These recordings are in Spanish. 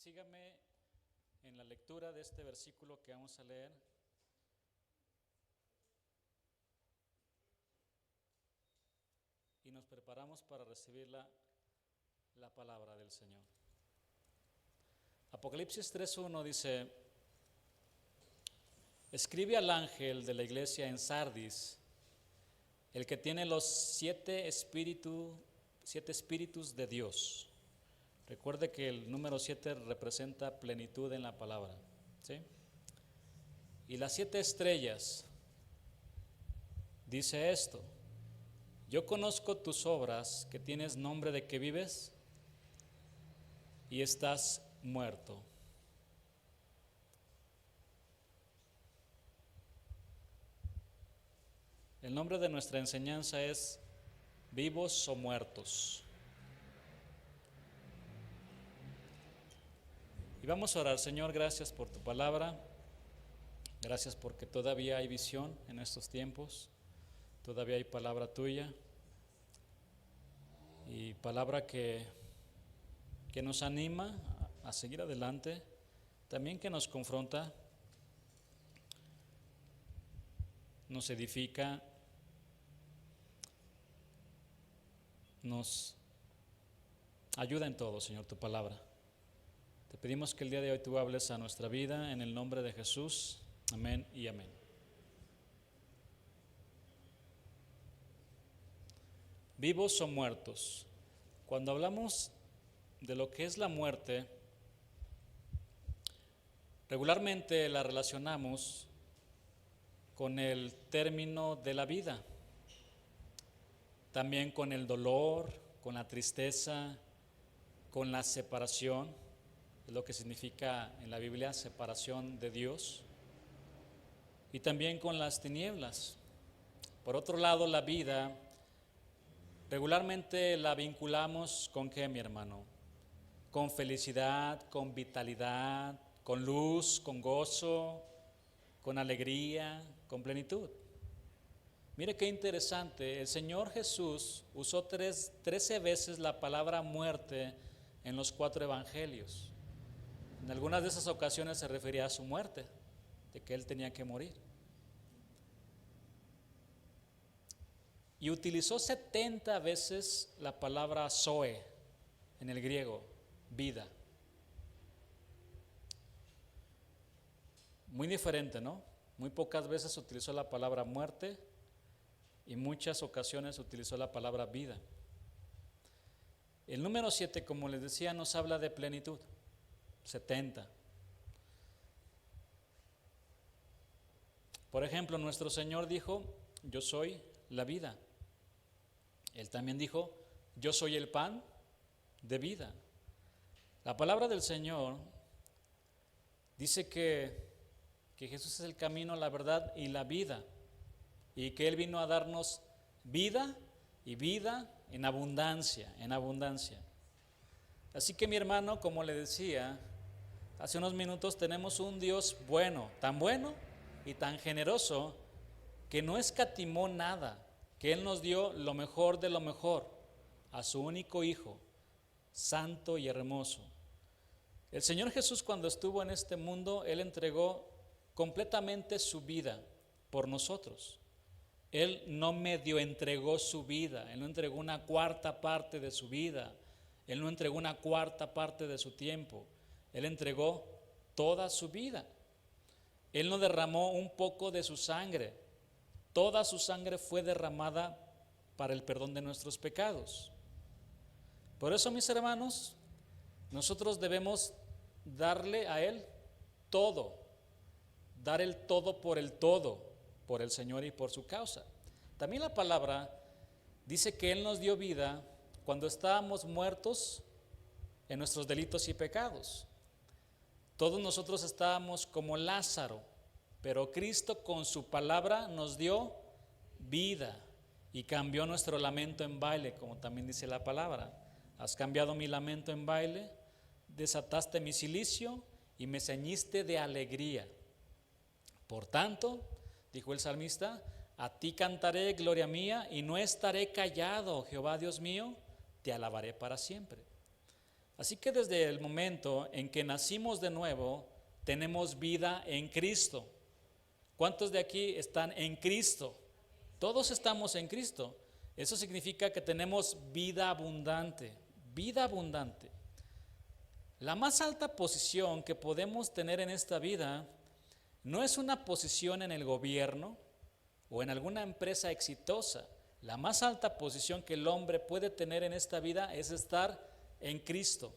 sígame en la lectura de este versículo que vamos a leer. Y nos preparamos para recibir la palabra del Señor. Apocalipsis 3:1 dice: escribe al ángel de la iglesia en Sardis, el que tiene los siete espíritus de Dios. Recuerde que el número 7 representa plenitud en la palabra, ¿sí? Y las 7 estrellas dice esto: yo conozco tus obras, que tienes nombre de que vives y estás muerto. El nombre de nuestra enseñanza es vivos o muertos. Y vamos a orar. Señor, gracias por tu palabra, gracias porque todavía hay visión en estos tiempos, todavía hay palabra tuya y palabra que nos anima a seguir adelante, también que nos confronta, nos edifica, nos ayuda en todo, Señor, tu palabra. Te pedimos que el día de hoy tú hables a nuestra vida en el nombre de Jesús. Amén y amén. Vivos o muertos. Cuando hablamos de lo que es la muerte, regularmente la relacionamos con el término de la vida, también con el dolor, con la tristeza, con la separación, es lo que significa en la Biblia separación de Dios, y también con las tinieblas. Por otro lado, la vida regularmente la vinculamos ¿con qué, mi hermano? Con felicidad, con vitalidad, con luz, con gozo, con alegría, con plenitud. Mire qué interesante, el Señor Jesús usó 13 veces la palabra muerte en los 4 evangelios. En algunas de esas ocasiones se refería a su muerte, de que Él tenía que morir. Y utilizó 70 veces la palabra zoe en el griego, vida. Muy diferente, ¿no? Muy pocas veces utilizó la palabra muerte y muchas ocasiones utilizó la palabra vida. El número 7, como les decía, nos habla de plenitud, 70. Por ejemplo, nuestro Señor dijo: yo soy la vida. Él también dijo: yo soy el pan de vida. La palabra del Señor dice que Jesús es el camino, la verdad y la vida, y que Él vino a darnos vida y vida en abundancia, en abundancia. Así que, mi hermano, como le decía hace unos minutos, tenemos un Dios bueno y tan generoso que no escatimó nada, que Él nos dio lo mejor de lo mejor, a su único Hijo, santo y hermoso. El Señor Jesús, cuando estuvo en este mundo, Él entregó completamente su vida por nosotros. Él no medio entregó su vida, Él no entregó una cuarta parte de su vida, Él no entregó una cuarta parte de su tiempo, Él entregó toda su vida. Él no derramó un poco de su sangre, toda su sangre fue derramada para el perdón de nuestros pecados. Por eso, mis hermanos, nosotros debemos darle a Él todo, dar el todo, por el Señor y por su causa. También la palabra dice que Él nos dio vida cuando estábamos muertos en nuestros delitos y pecados. Todos nosotros estábamos como Lázaro, pero Cristo con su palabra nos dio vida y cambió nuestro lamento en baile, como también dice la palabra. Has cambiado mi lamento en baile, desataste mi cilicio y me ceñiste de alegría. Por tanto, dijo el salmista, a ti cantaré, gloria mía, y no estaré callado, Jehová Dios mío, te alabaré para siempre. Así que desde el momento en que nacimos de nuevo, tenemos vida en Cristo. ¿Cuántos de aquí están en Cristo? Todos estamos en Cristo. Eso significa que tenemos vida abundante, vida abundante. La más alta posición que podemos tener en esta vida no es una posición en el gobierno o en alguna empresa exitosa. La más alta posición que el hombre puede tener en esta vida es estar en Cristo.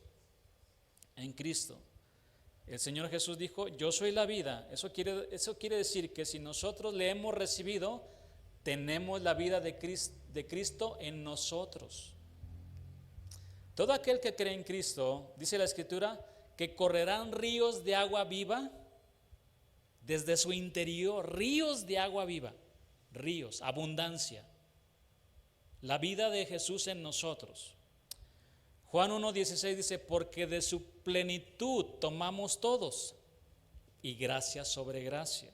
En Cristo. El Señor Jesús dijo, yo soy la vida. Eso quiere decir que si nosotros le hemos recibido, tenemos la vida de Cristo en nosotros. Todo aquel que cree en Cristo, dice la Escritura, que correrán ríos de agua viva desde su interior, ríos de agua viva, ríos, abundancia. La vida de Jesús en nosotros. Juan 1:16 dice, porque de su plenitud tomamos todos, y gracia sobre gracia.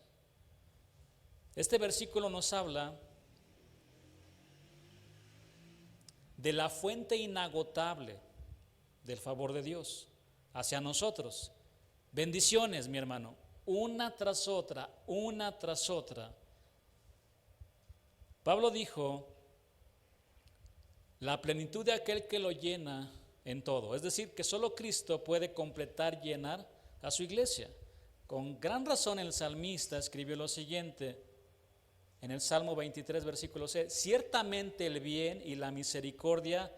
Este versículo nos habla de la fuente inagotable del favor de Dios hacia nosotros. Bendiciones, mi hermano, una tras otra, una tras otra. Pablo dijo, la plenitud de aquel que lo llena en todo. Es decir, que solo Cristo puede completar, llenar a su iglesia. Con gran razón el salmista escribió lo siguiente en el Salmo 23, versículo 6. Ciertamente el bien y la misericordia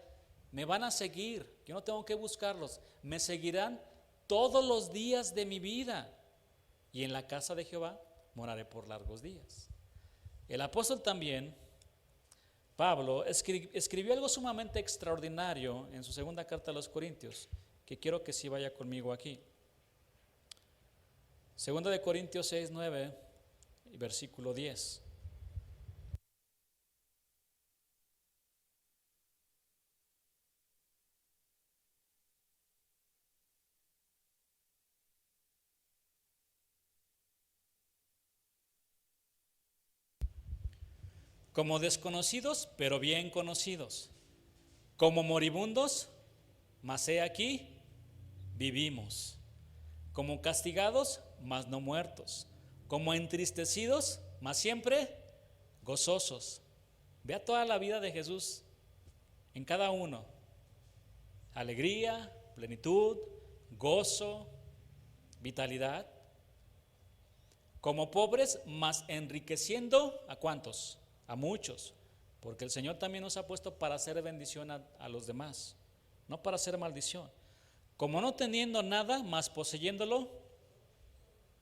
me van a seguir. Yo no tengo que buscarlos. Me seguirán todos los días de mi vida. Y en la casa de Jehová moraré por largos días. El apóstol también, Pablo, escribió algo sumamente extraordinario en su segunda carta a los Corintios, que quiero que sí vaya conmigo aquí. Segunda de Corintios 6, 9 y versículo 10. Como desconocidos, pero bien conocidos. Como moribundos, mas he aquí, vivimos. Como castigados, mas no muertos. Como entristecidos, mas siempre gozosos. Vea toda la vida de Jesús en cada uno. Alegría, plenitud, gozo, vitalidad. Como pobres, mas enriqueciendo, ¿a cuántos? A muchos, porque el Señor también nos ha puesto para hacer bendición a los demás, no para hacer maldición. Como no teniendo nada, más poseyéndolo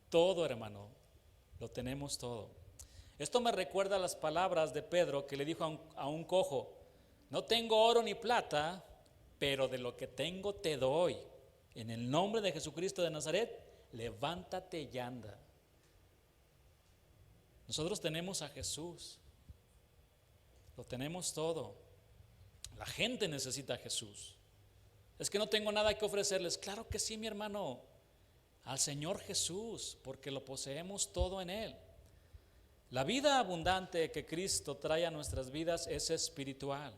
todo, hermano, lo tenemos todo. Esto me recuerda a las palabras de Pedro que le dijo a un cojo, no tengo oro ni plata, pero de lo que tengo te doy. En el nombre de Jesucristo de Nazaret, levántate y anda. Nosotros tenemos a Jesús. Lo tenemos todo. La gente necesita a Jesús. Es que no tengo nada que ofrecerles. Claro que sí, mi hermano. Al Señor Jesús, porque lo poseemos todo en Él. La vida abundante que Cristo trae a nuestras vidas es espiritual.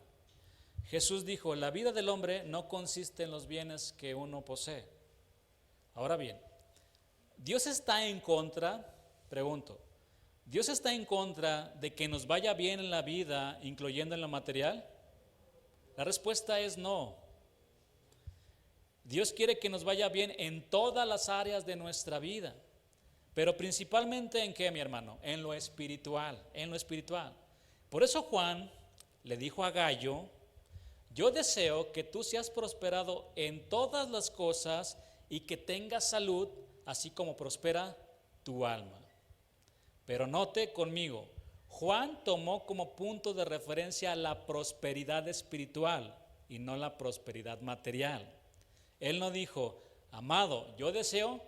Jesús dijo, la vida del hombre no consiste en los bienes que uno posee. Ahora bien, ¿Dios está en contra? Pregunto. ¿Dios está en contra de que nos vaya bien en la vida, incluyendo en lo material? La respuesta es no. Dios quiere que nos vaya bien en todas las áreas de nuestra vida, pero principalmente ¿en qué, mi hermano? En lo espiritual, en lo espiritual. Por eso Juan le dijo a Gallo, yo deseo que tú seas prosperado en todas las cosas y que tengas salud, así como prospera tu alma. Pero note conmigo, Juan tomó como punto de referencia la prosperidad espiritual y no la prosperidad material. Él no dijo, amado, yo deseo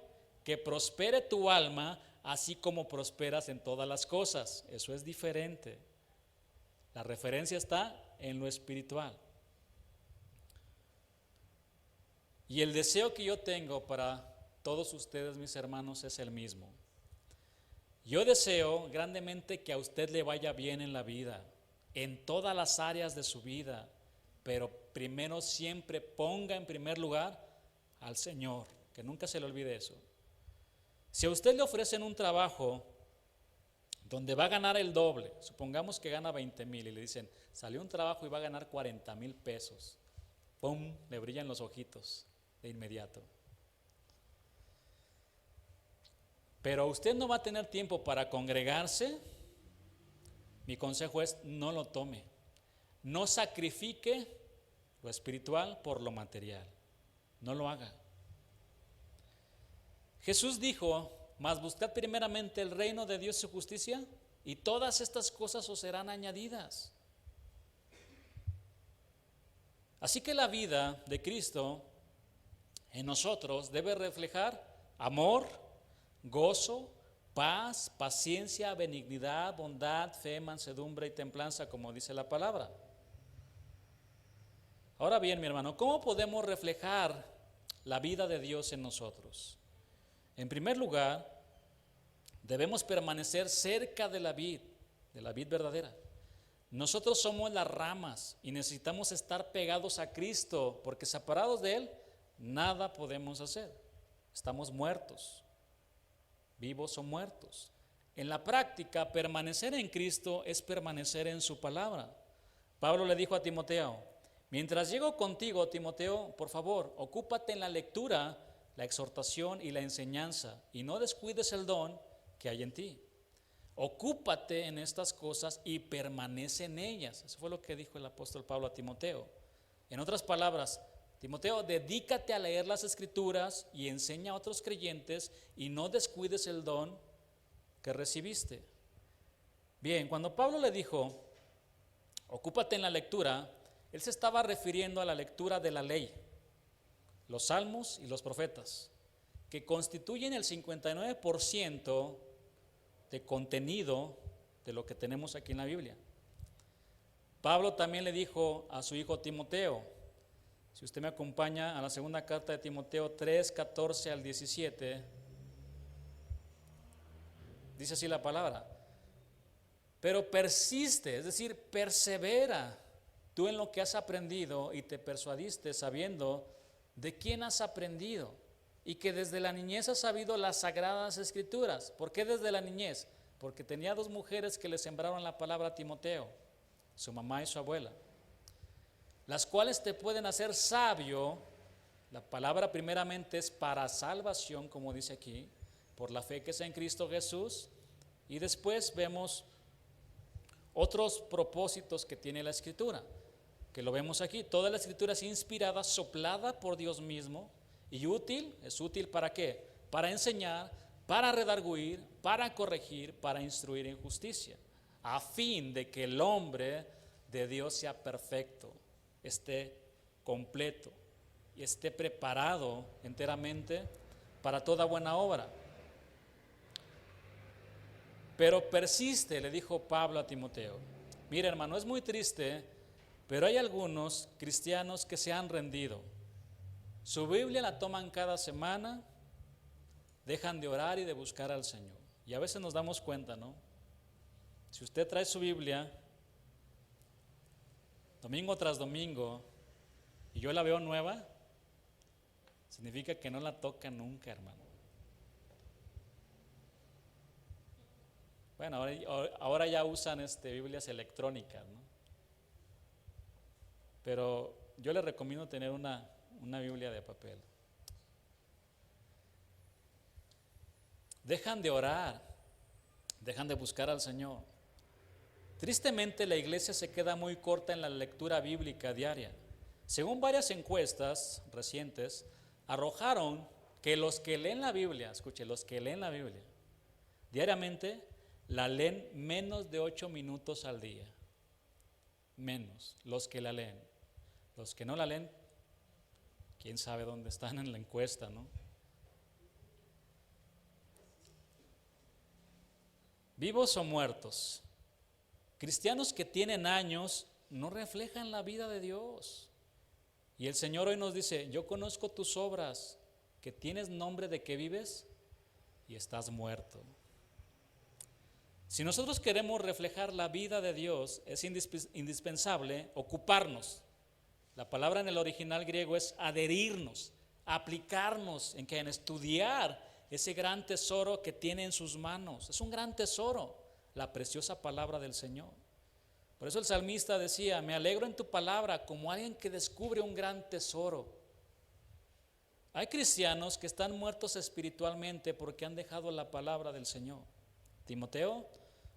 que prospere tu alma así como prosperas en todas las cosas. Eso es diferente. La referencia está en lo espiritual. Y el deseo que yo tengo para todos ustedes, mis hermanos, es el mismo. Yo deseo grandemente que a usted le vaya bien en la vida, en todas las áreas de su vida, pero primero siempre ponga en primer lugar al Señor, que nunca se le olvide eso. Si a usted le ofrecen un trabajo donde va a ganar el doble, supongamos que gana 20,000 y le dicen, salió un trabajo y va a ganar 40,000 pesos, ¡pum!, le brillan los ojitos de inmediato. Pero usted no va a tener tiempo para congregarse. Mi consejo es, no lo tome. No sacrifique lo espiritual por lo material. No lo haga. Jesús dijo, mas buscad primeramente el reino de Dios y su justicia, y todas estas cosas os serán añadidas. Así que la vida de Cristo en nosotros debe reflejar amor, gozo, paz, paciencia, benignidad, bondad, fe, mansedumbre y templanza, como dice la palabra. Ahora bien, mi hermano, ¿cómo podemos reflejar la vida de Dios en nosotros? En primer lugar, debemos permanecer cerca de la vid verdadera. Nosotros somos las ramas y necesitamos estar pegados a Cristo, porque separados de Él, nada podemos hacer. Estamos muertos, vivos o muertos. En la práctica, permanecer en Cristo es permanecer en su palabra. Pablo le dijo a Timoteo, mientras llego contigo, Timoteo, por favor, ocúpate en la lectura, la exhortación y la enseñanza, y no descuides el don que hay en ti. Ocúpate en estas cosas y permanece en ellas. Eso fue lo que dijo el apóstol Pablo a Timoteo. En otras palabras, Timoteo, dedícate a leer las Escrituras y enseña a otros creyentes y no descuides el don que recibiste. Bien, cuando Pablo le dijo, ocúpate en la lectura, él se estaba refiriendo a la lectura de la ley, los salmos y los profetas, que constituyen el 59% de contenido de lo que tenemos aquí en la Biblia. Pablo también le dijo a su hijo Timoteo, si usted me acompaña a la segunda carta de Timoteo 3, 14 al 17, dice así la palabra, pero persiste, es decir, persevera tú en lo que has aprendido y te persuadiste sabiendo de quién has aprendido y que desde la niñez has sabido las sagradas escrituras. ¿Por qué desde la niñez? Porque tenía 2 mujeres que le sembraron la palabra a Timoteo, su mamá y su abuela, las cuales te pueden hacer sabio. La palabra primeramente es para salvación, como dice aquí, por la fe que es en Cristo Jesús, y después vemos otros propósitos que tiene la Escritura, que lo vemos aquí. Toda la Escritura es inspirada, soplada por Dios mismo, y útil. ¿Es útil para qué? Para enseñar, para redarguir, para corregir, para instruir en justicia, a fin de que el hombre de Dios sea perfecto, esté completo y esté preparado enteramente para toda buena obra. Pero persiste, le dijo Pablo a Timoteo. Mira, hermano, es muy triste, pero hay algunos cristianos que se han rendido. Su Biblia la toman cada semana, dejan de orar y de buscar al Señor. Y a veces nos damos cuenta, ¿no? Si usted trae su Biblia domingo tras domingo y yo la veo nueva, significa que no la toca nunca, hermano. Bueno, ahora ya usan Biblias electrónicas, ¿no? Pero yo le recomiendo tener una Biblia de papel. Dejan de orar, dejan de buscar al Señor. Tristemente, la iglesia se queda muy corta en la lectura bíblica diaria. Según varias encuestas recientes, arrojaron que los que leen la Biblia, escuche, los que leen la Biblia diariamente, la leen menos de 8 minutos al día. Menos, los que la leen. Los que no la leen, quién sabe dónde están en la encuesta, ¿no? ¿Vivos o muertos? Cristianos que tienen años no reflejan la vida de Dios. Y el Señor hoy nos dice, yo conozco tus obras, que tienes nombre de que vives y estás muerto. Si nosotros queremos reflejar la vida de Dios, es indispensable ocuparnos. La palabra en el original griego es adherirnos, aplicarnos en que en estudiar ese gran tesoro que tiene en sus manos. Es un gran tesoro, la preciosa palabra del Señor. Por eso el salmista decía, me alegro en tu palabra como alguien que descubre un gran tesoro. Hay cristianos que están muertos espiritualmente porque han dejado la palabra del Señor. Timoteo,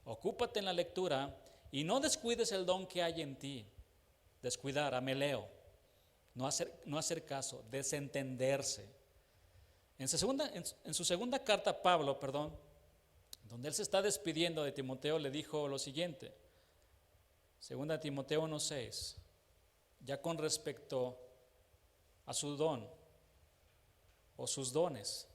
ocúpate en la lectura y no descuides el don que hay en ti. Descuidar, ameleo, no hacer caso, desentenderse. En su segunda carta, Pablo, donde él se está despidiendo de Timoteo, le dijo lo siguiente, 2 Timoteo 1:6, ya con respecto a su don o sus dones.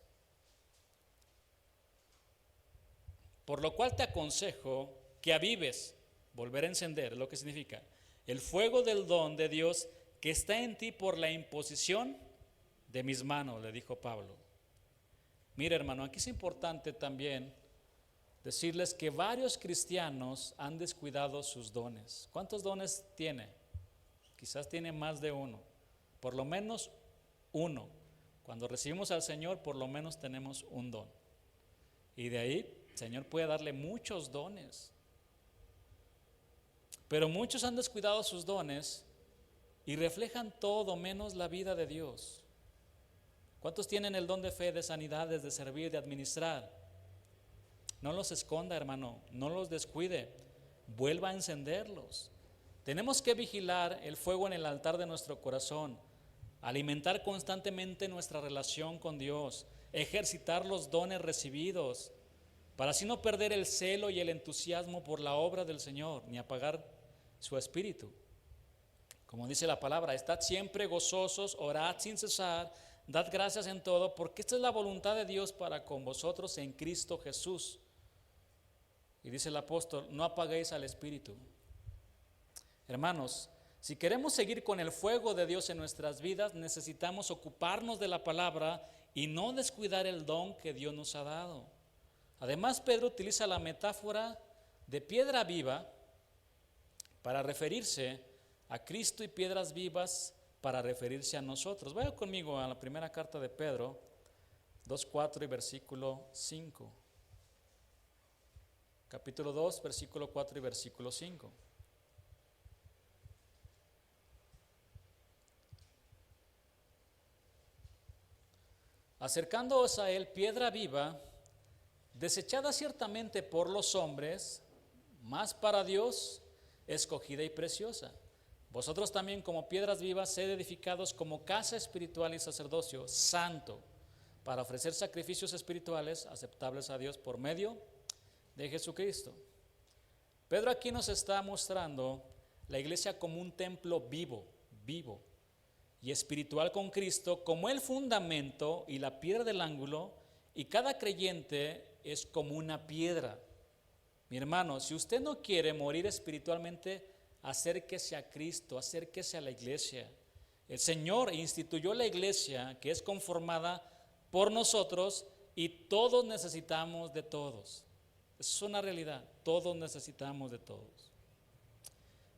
Por lo cual te aconsejo que avives, volver a encender, lo que significa, el fuego del don de Dios que está en ti por la imposición de mis manos, le dijo Pablo. Mira, hermano, aquí es importante también decirles que varios cristianos han descuidado sus dones. ¿Cuántos dones tiene? Quizás tiene más de uno, por lo menos uno. Cuando recibimos al Señor, por lo menos tenemos un don. Y de ahí, el Señor puede darle muchos dones. Pero muchos han descuidado sus dones y reflejan todo menos la vida de Dios. ¿Cuántos tienen el don de fe, de sanidades, de servir, de administrar? No los esconda, hermano, no los descuide, vuelva a encenderlos. Tenemos que vigilar el fuego en el altar de nuestro corazón, alimentar constantemente nuestra relación con Dios, ejercitar los dones recibidos, para así no perder el celo y el entusiasmo por la obra del Señor, ni apagar su espíritu. Como dice la palabra, estad siempre gozosos, orad sin cesar, dad gracias en todo, porque esta es la voluntad de Dios para con vosotros en Cristo Jesús. Y dice el apóstol, no apaguéis al espíritu. Hermanos, si queremos seguir con el fuego de Dios en nuestras vidas, necesitamos ocuparnos de la palabra y no descuidar el don que Dios nos ha dado. Además, Pedro utiliza la metáfora de piedra viva para referirse a Cristo y piedras vivas para referirse a nosotros. Vaya conmigo a la primera carta de Pedro, 2:4 y versículo 5. Capítulo 2, versículo 4 y versículo 5. Acercándoos a él, piedra viva, desechada ciertamente por los hombres, mas para Dios escogida y preciosa. Vosotros también como piedras vivas sed edificados como casa espiritual y sacerdocio santo, para ofrecer sacrificios espirituales aceptables a Dios por medio de Jesucristo. Pedro aquí nos está mostrando la iglesia como un templo vivo y espiritual con Cristo como el fundamento y la piedra del ángulo, y cada creyente es como una piedra. Mi hermano, si usted no quiere morir espiritualmente, acérquese a Cristo, acérquese a la iglesia. El Señor instituyó la iglesia que es conformada por nosotros y todos necesitamos de todos. Es una realidad, todos necesitamos de todos.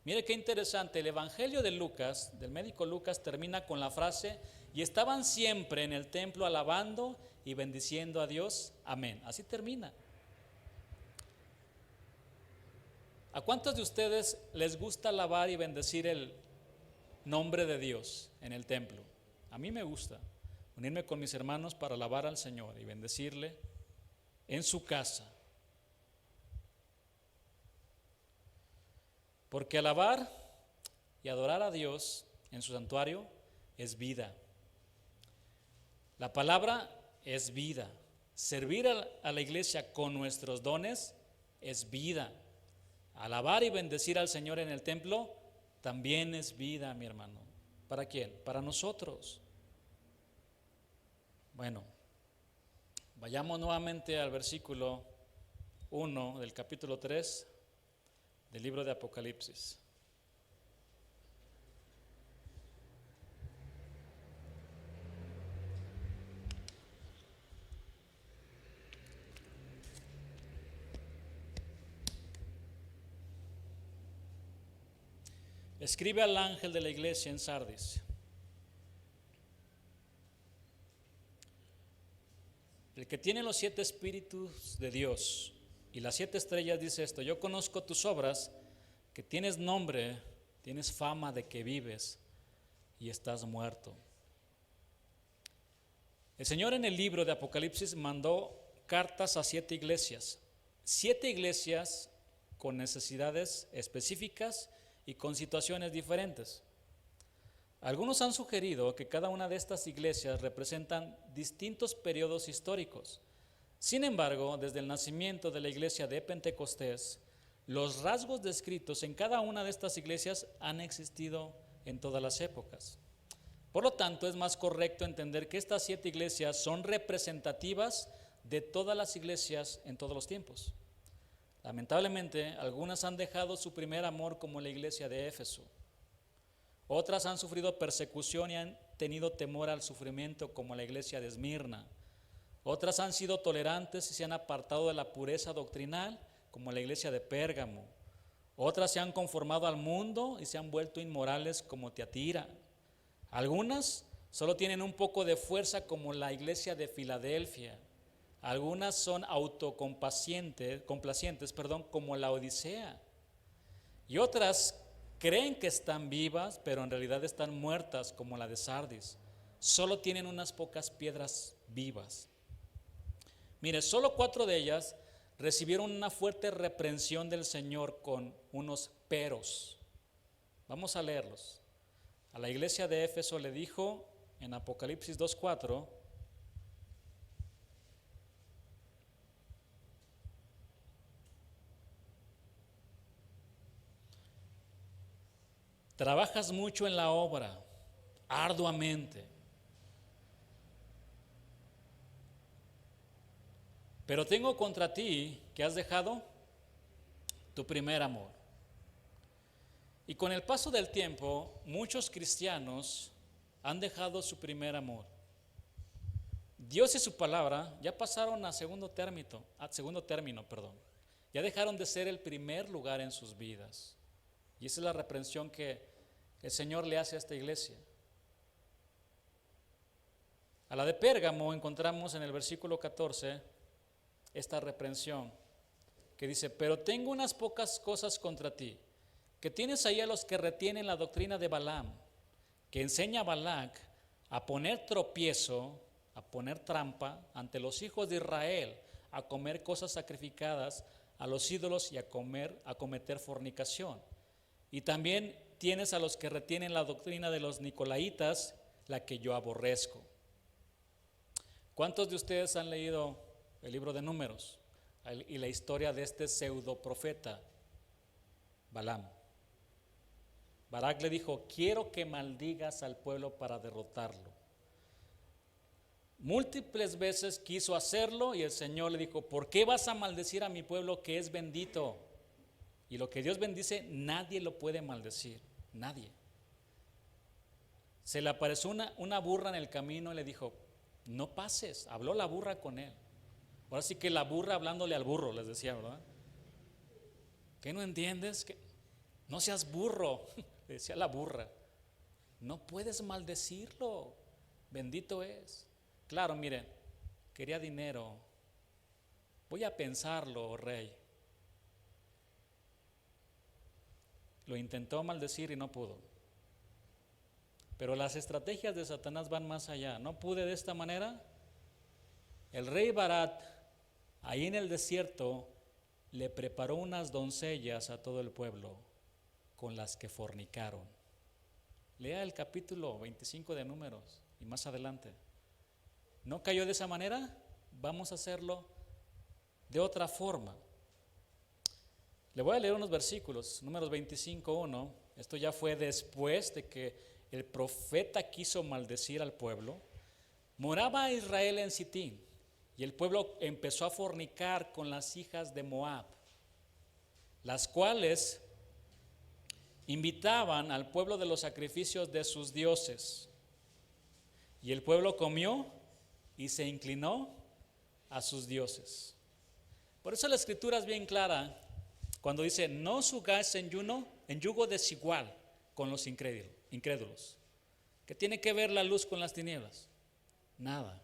Mire qué interesante, el Evangelio de Lucas, del médico Lucas, termina con la frase, y estaban siempre en el templo alabando y bendiciendo a Dios, amén. Así termina. ¿A cuántos de ustedes les gusta alabar y bendecir el nombre de Dios en el templo? A mí me gusta unirme con mis hermanos para alabar al Señor y bendecirle en su casa. Porque alabar y adorar a Dios en su santuario es vida. La palabra es vida. Servir a la iglesia con nuestros dones es vida. Alabar y bendecir al Señor en el templo también es vida, mi hermano. ¿Para quién? Para nosotros. Bueno, vayamos nuevamente al versículo 1 del capítulo 3 del libro de Apocalipsis. Escribe al ángel de la iglesia en Sardis: que tiene los 7 espíritus de Dios y las 7 estrellas dice esto: yo conozco tus obras, que tienes nombre, tienes fama de que vives y estás muerto. El Señor en el libro de Apocalipsis mandó cartas a 7 iglesias, 7 iglesias con necesidades específicas y con situaciones diferentes. Algunos han sugerido que cada una de estas iglesias representan distintos periodos históricos. Sin embargo, desde el nacimiento de la iglesia de Pentecostés, los rasgos descritos en cada una de estas iglesias han existido en todas las épocas. Por lo tanto, es más correcto entender que estas 7 iglesias son representativas de todas las iglesias en todos los tiempos. Lamentablemente, algunas han dejado su primer amor, como la iglesia de Éfeso. Otras han sufrido persecución y han tenido temor al sufrimiento, como la iglesia de Esmirna. Otras han sido tolerantes y se han apartado de la pureza doctrinal, como la iglesia de Pérgamo. Otras se han conformado al mundo y se han vuelto inmorales, como Tiatira. Algunas solo tienen un poco de fuerza, como la iglesia de Filadelfia. Algunas son autocomplacientes, como la Odisea. Y otras creen que están vivas, pero en realidad están muertas, como la de Sardis. Solo tienen unas pocas piedras vivas. Mire, solo 4 de ellas recibieron una fuerte reprensión del Señor con unos peros. Vamos a leerlos. A la iglesia de Éfeso le dijo en Apocalipsis 2:4: trabajas mucho en la obra, arduamente, pero tengo contra ti que has dejado tu primer amor. Y con el paso del tiempo, muchos cristianos han dejado su primer amor. Dios y su palabra ya pasaron a segundo término. Ya dejaron de ser el primer lugar en sus vidas. Y esa es la reprensión que el Señor le hace a esta iglesia. A la de Pérgamo encontramos en el versículo 14 esta reprensión que dice: pero tengo unas pocas cosas contra ti, que tienes ahí a los que retienen la doctrina de Balaam, que enseña a Balac a poner tropiezo, a poner trampa ante los hijos de Israel, a comer cosas sacrificadas a los ídolos y a cometer fornicación. Y también tienes a los que retienen la doctrina de los nicolaitas, la que yo aborrezco. ¿Cuántos de ustedes han leído el libro de Números y la historia de este pseudo profeta Balaam? Balac le dijo: quiero que maldigas al pueblo para derrotarlo. Múltiples veces quiso hacerlo y el Señor le dijo: ¿por qué vas a maldecir a mi pueblo que es bendito? Y lo que Dios bendice, nadie lo puede maldecir, nadie. Se le apareció una burra en el camino y le dijo: no pases. Habló la burra con él. Ahora sí que la burra hablándole al burro, les decía, ¿verdad? ¿Qué no entiendes? No seas burro, le decía la burra. No puedes maldecirlo, bendito es. Claro, miren, quería dinero. Voy a pensarlo, rey. Lo intentó maldecir y no pudo. Pero las estrategias de Satanás van más allá. No pude de esta manera. El rey Barat, ahí en el desierto, le preparó unas doncellas a todo el pueblo con las que fornicaron. Lea el capítulo 25 de Números y más adelante. ¿No cayó de esa manera? Vamos a hacerlo de otra forma. Le voy a leer unos versículos. Números 25:1. Esto ya fue después de que el profeta quiso maldecir al pueblo. Moraba Israel en Sitín, y el pueblo empezó a fornicar con las hijas de Moab, las cuales invitaban al pueblo de los sacrificios de sus dioses. Y el pueblo comió y se inclinó a sus dioses. Por eso la escritura es bien clara cuando dice: no os jugáis en yugo desigual con los incrédulos. ¿Qué tiene que ver la luz con las tinieblas? Nada.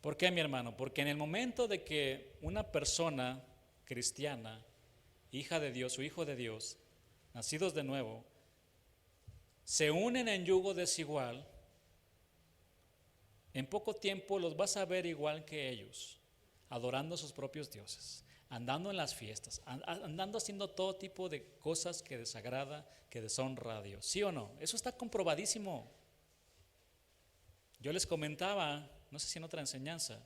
¿Por qué, mi hermano? Porque en el momento de que una persona cristiana, hija de Dios o hijo de Dios, nacidos de nuevo, se unen en yugo desigual, en poco tiempo los vas a ver igual que ellos, adorando a sus propios dioses, andando en las fiestas, andando haciendo todo tipo de cosas que desagrada, que deshonra a Dios. ¿Sí o no? Eso está comprobadísimo. Yo les comentaba, no sé si en otra enseñanza,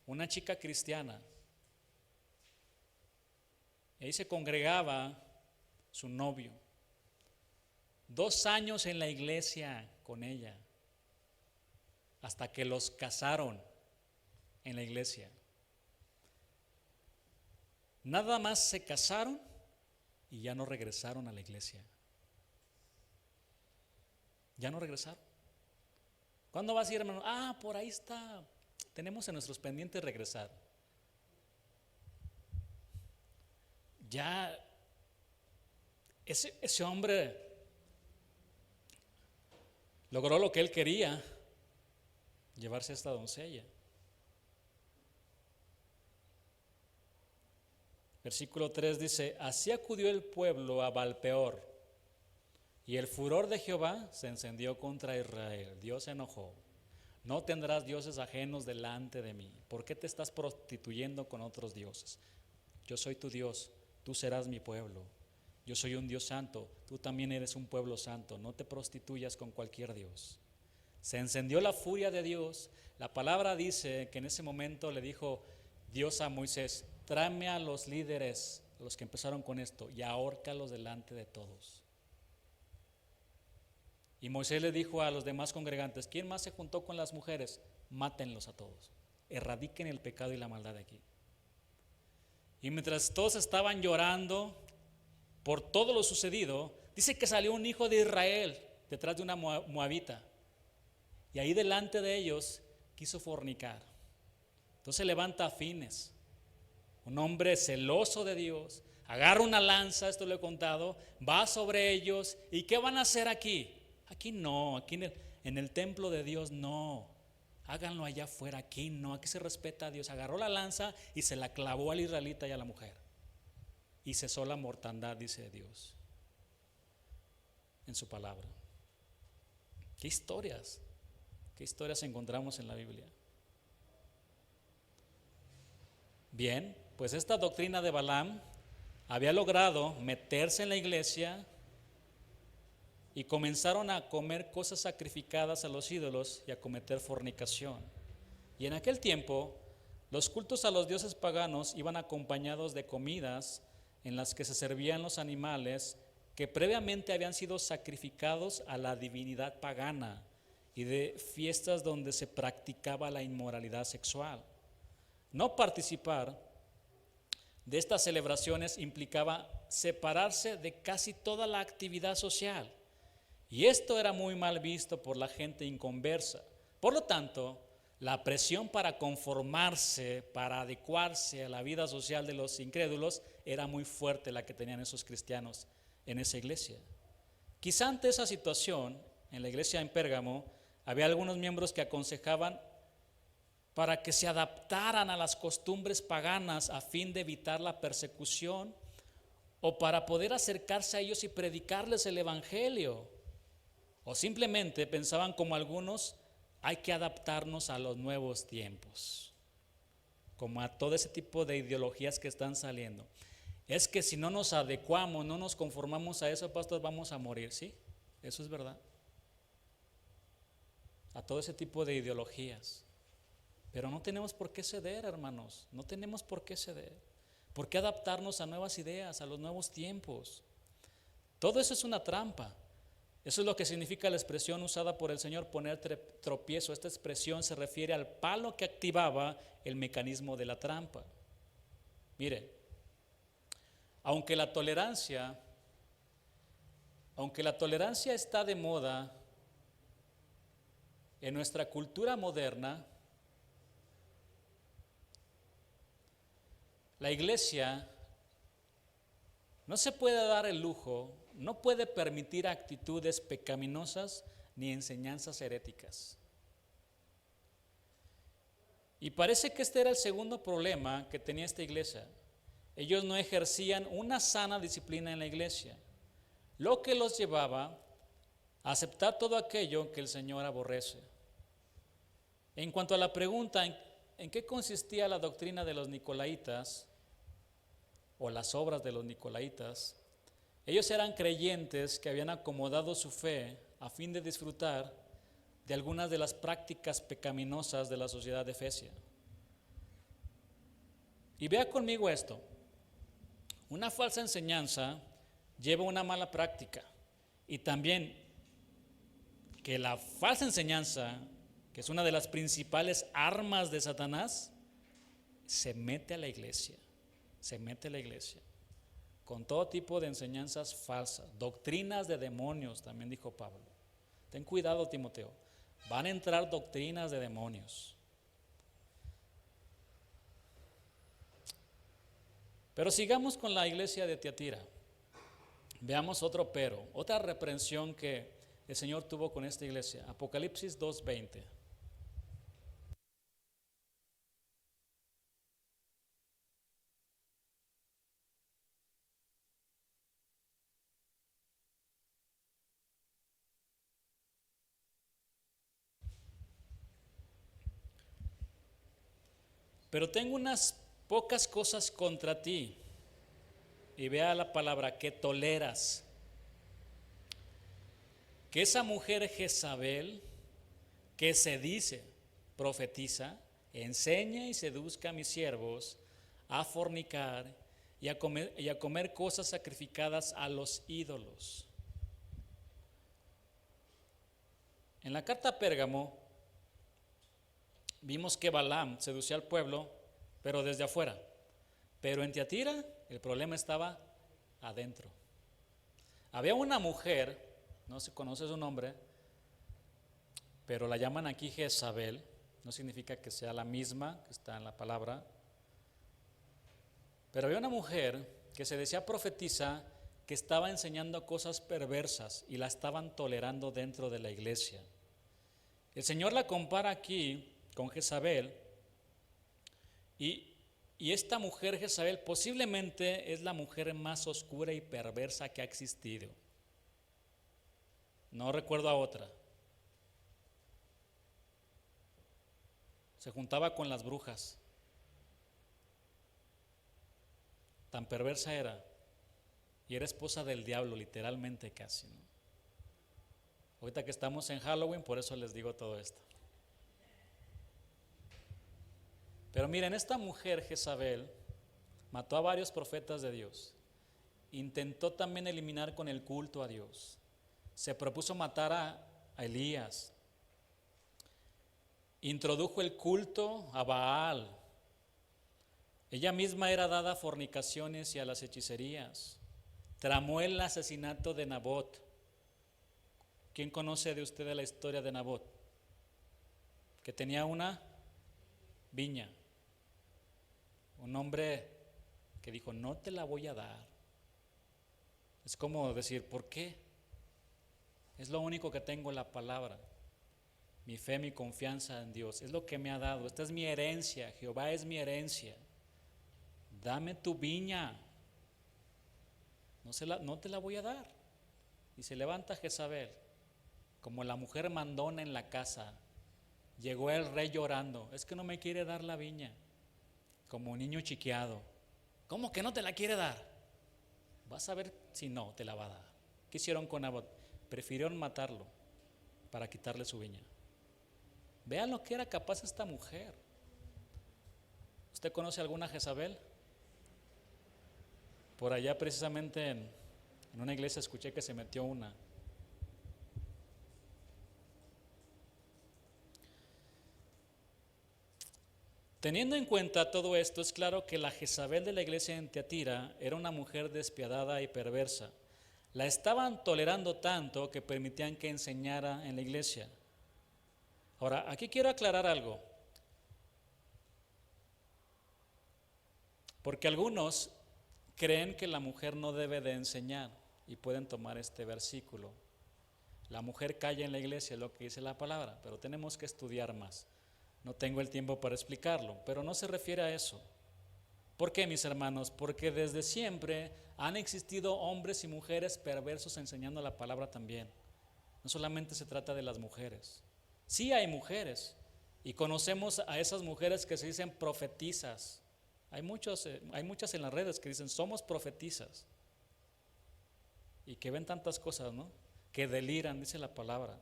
una chica cristiana, y ahí se congregaba su novio, 2 años en la iglesia con ella, hasta que los casaron en la iglesia. Nada más se casaron y ya no regresaron a la iglesia. Ya no regresaron. ¿Cuándo vas a ir, hermano? Por ahí está. Tenemos en nuestros pendientes regresar. Ya ese hombre logró lo que él quería, llevarse a esta doncella. Versículo 3 dice: así acudió el pueblo a Baal-peor, y el furor de Jehová se encendió contra Israel. Dios se enojó. No tendrás dioses ajenos delante de mí. ¿Por qué te estás prostituyendo con otros dioses? Yo soy tu Dios, tú serás mi pueblo. Yo soy un Dios santo, tú también eres un pueblo santo. No te prostituyas con cualquier Dios. Se encendió la furia de Dios. La palabra dice que en ese momento le dijo Dios a Moisés: tráeme a los líderes, los que empezaron con esto, y ahórcalos delante de todos. Y Moisés le dijo a los demás congregantes: ¿quién más se juntó con las mujeres? Mátenlos a todos, erradiquen el pecado y la maldad de aquí. Y mientras todos estaban llorando por todo lo sucedido, dice que salió un hijo de Israel detrás de una moabita, y ahí delante de ellos quiso fornicar. Entonces levanta Fines, un hombre celoso de Dios, agarra una lanza, esto lo he contado, va sobre ellos. ¿Y qué van a hacer aquí? Aquí no, aquí en el templo de Dios no, háganlo allá afuera, aquí no, aquí se respeta a Dios. Agarró la lanza y se la clavó al israelita y a la mujer, y cesó la mortandad, dice Dios en su palabra. ¿Qué historias encontramos en la Biblia? Bien, pues esta doctrina de Balaam había logrado meterse en la iglesia, y comenzaron a comer cosas sacrificadas a los ídolos y a cometer fornicación. Y en aquel tiempo, los cultos a los dioses paganos iban acompañados de comidas en las que se servían los animales que previamente habían sido sacrificados a la divinidad pagana, y de fiestas donde se practicaba la inmoralidad sexual. No participar de estas celebraciones implicaba separarse de casi toda la actividad social, y esto era muy mal visto por la gente inconversa. Por lo tanto, la presión para conformarse, para adecuarse a la vida social de los incrédulos, era muy fuerte la que tenían esos cristianos en esa iglesia. Quizá ante esa situación, en la iglesia en Pérgamo, había algunos miembros que aconsejaban para que se adaptaran a las costumbres paganas a fin de evitar la persecución, o para poder acercarse a ellos y predicarles el evangelio. O simplemente pensaban, como algunos, hay que adaptarnos a los nuevos tiempos, como a todo ese tipo de ideologías que están saliendo. Es que si no nos adecuamos, no nos conformamos a eso, pastor, vamos a morir. Sí, eso es verdad. A todo ese tipo de ideologías. Pero no tenemos por qué ceder, hermanos. No tenemos por qué ceder. ¿Por qué adaptarnos a nuevas ideas, a los nuevos tiempos? Todo eso es una trampa. Eso es lo que significa la expresión usada por el Señor, poner tropiezo. Esta expresión se refiere al palo que activaba el mecanismo de la trampa. Mire, aunque la tolerancia está de moda en nuestra cultura moderna, la iglesia no se puede dar el lujo, no puede permitir actitudes pecaminosas ni enseñanzas heréticas. Y parece que este era el segundo problema que tenía esta iglesia. Ellos no ejercían una sana disciplina en la iglesia, lo que los llevaba a aceptar todo aquello que el Señor aborrece. En cuanto a la pregunta, ¿en qué consistía la doctrina de los nicolaitas o las obras de los nicolaitas? Ellos eran creyentes que habían acomodado su fe a fin de disfrutar de algunas de las prácticas pecaminosas de la sociedad de Efesia. Y vea conmigo esto: una falsa enseñanza lleva una mala práctica, y también que la falsa enseñanza, que es una de las principales armas de Satanás, se mete a la iglesia, con todo tipo de enseñanzas falsas, doctrinas de demonios, también dijo Pablo. Ten cuidado, Timoteo, van a entrar doctrinas de demonios. Pero sigamos con la iglesia de Tiatira. Veamos otro pero, otra reprensión que el Señor tuvo con esta iglesia. Apocalipsis 2:20. Pero tengo unas pocas cosas contra ti. Y vea la palabra, que toleras. Que esa mujer Jezabel, que se dice profetiza, enseña y seduzca a mis siervos a fornicar y a comer cosas sacrificadas a los ídolos. En la carta a Pérgamo vimos que Balaam seducía al pueblo, pero desde afuera. Pero en Tiatira el problema estaba adentro. Había una mujer, no se conoce su nombre, pero la llaman aquí Jezabel. No significa que sea la misma que está en la palabra. Pero había una mujer que se decía profetisa, que estaba enseñando cosas perversas y la estaban tolerando dentro de la iglesia. El Señor la compara aquí con Jezabel, y esta mujer Jezabel posiblemente es la mujer más oscura y perversa que ha existido. No recuerdo a otra. Se juntaba con las brujas. Tan perversa era. Y era esposa del diablo, literalmente casi, ¿no? Ahorita que estamos en Halloween, por eso les digo todo esto. Pero miren, esta mujer Jezabel mató a varios profetas de Dios. Intentó también eliminar con el culto a Dios. Se propuso matar a Elías. Introdujo el culto a Baal. Ella misma era dada a fornicaciones y a las hechicerías. Tramó el asesinato de Nabot. ¿Quién conoce de ustedes la historia de Nabot? Que tenía una viña. Un hombre que dijo, no te la voy a dar. Es como decir, ¿por qué? Es lo único que tengo, la palabra. Mi fe, mi confianza en Dios. Es lo que me ha dado. Esta es mi herencia. Jehová es mi herencia. Dame tu viña. No te la voy a dar. Y se levanta Jezabel, como la mujer mandona en la casa. Llegó el rey llorando. Es que no me quiere dar la viña. Como un niño chiqueado. ¿Cómo que no te la quiere dar? Vas a ver si no te la va a dar. ¿Qué hicieron con Nabot? Prefirieron matarlo para quitarle su viña. Vean lo que era capaz esta mujer. ¿Usted conoce alguna Jezabel? Por allá precisamente en una iglesia escuché que se metió una. Teniendo en cuenta todo esto, es claro que la Jezabel de la iglesia en Tiatira era una mujer despiadada y perversa. La estaban tolerando tanto que permitían que enseñara en la iglesia. Ahora, aquí quiero aclarar algo, porque algunos creen que la mujer no debe de enseñar y pueden tomar este versículo. La mujer calla en la iglesia, es lo que dice la palabra, pero tenemos que estudiar más. No tengo el tiempo para explicarlo, pero no se refiere a eso. ¿Por qué, mis hermanos? Porque desde siempre han existido hombres y mujeres perversos enseñando la palabra también. No solamente se trata de las mujeres. Sí hay mujeres, y conocemos a esas mujeres que se dicen profetisas. Hay muchas en las redes que dicen somos profetisas, y que ven tantas cosas, ¿no? Que deliran, dice la palabra.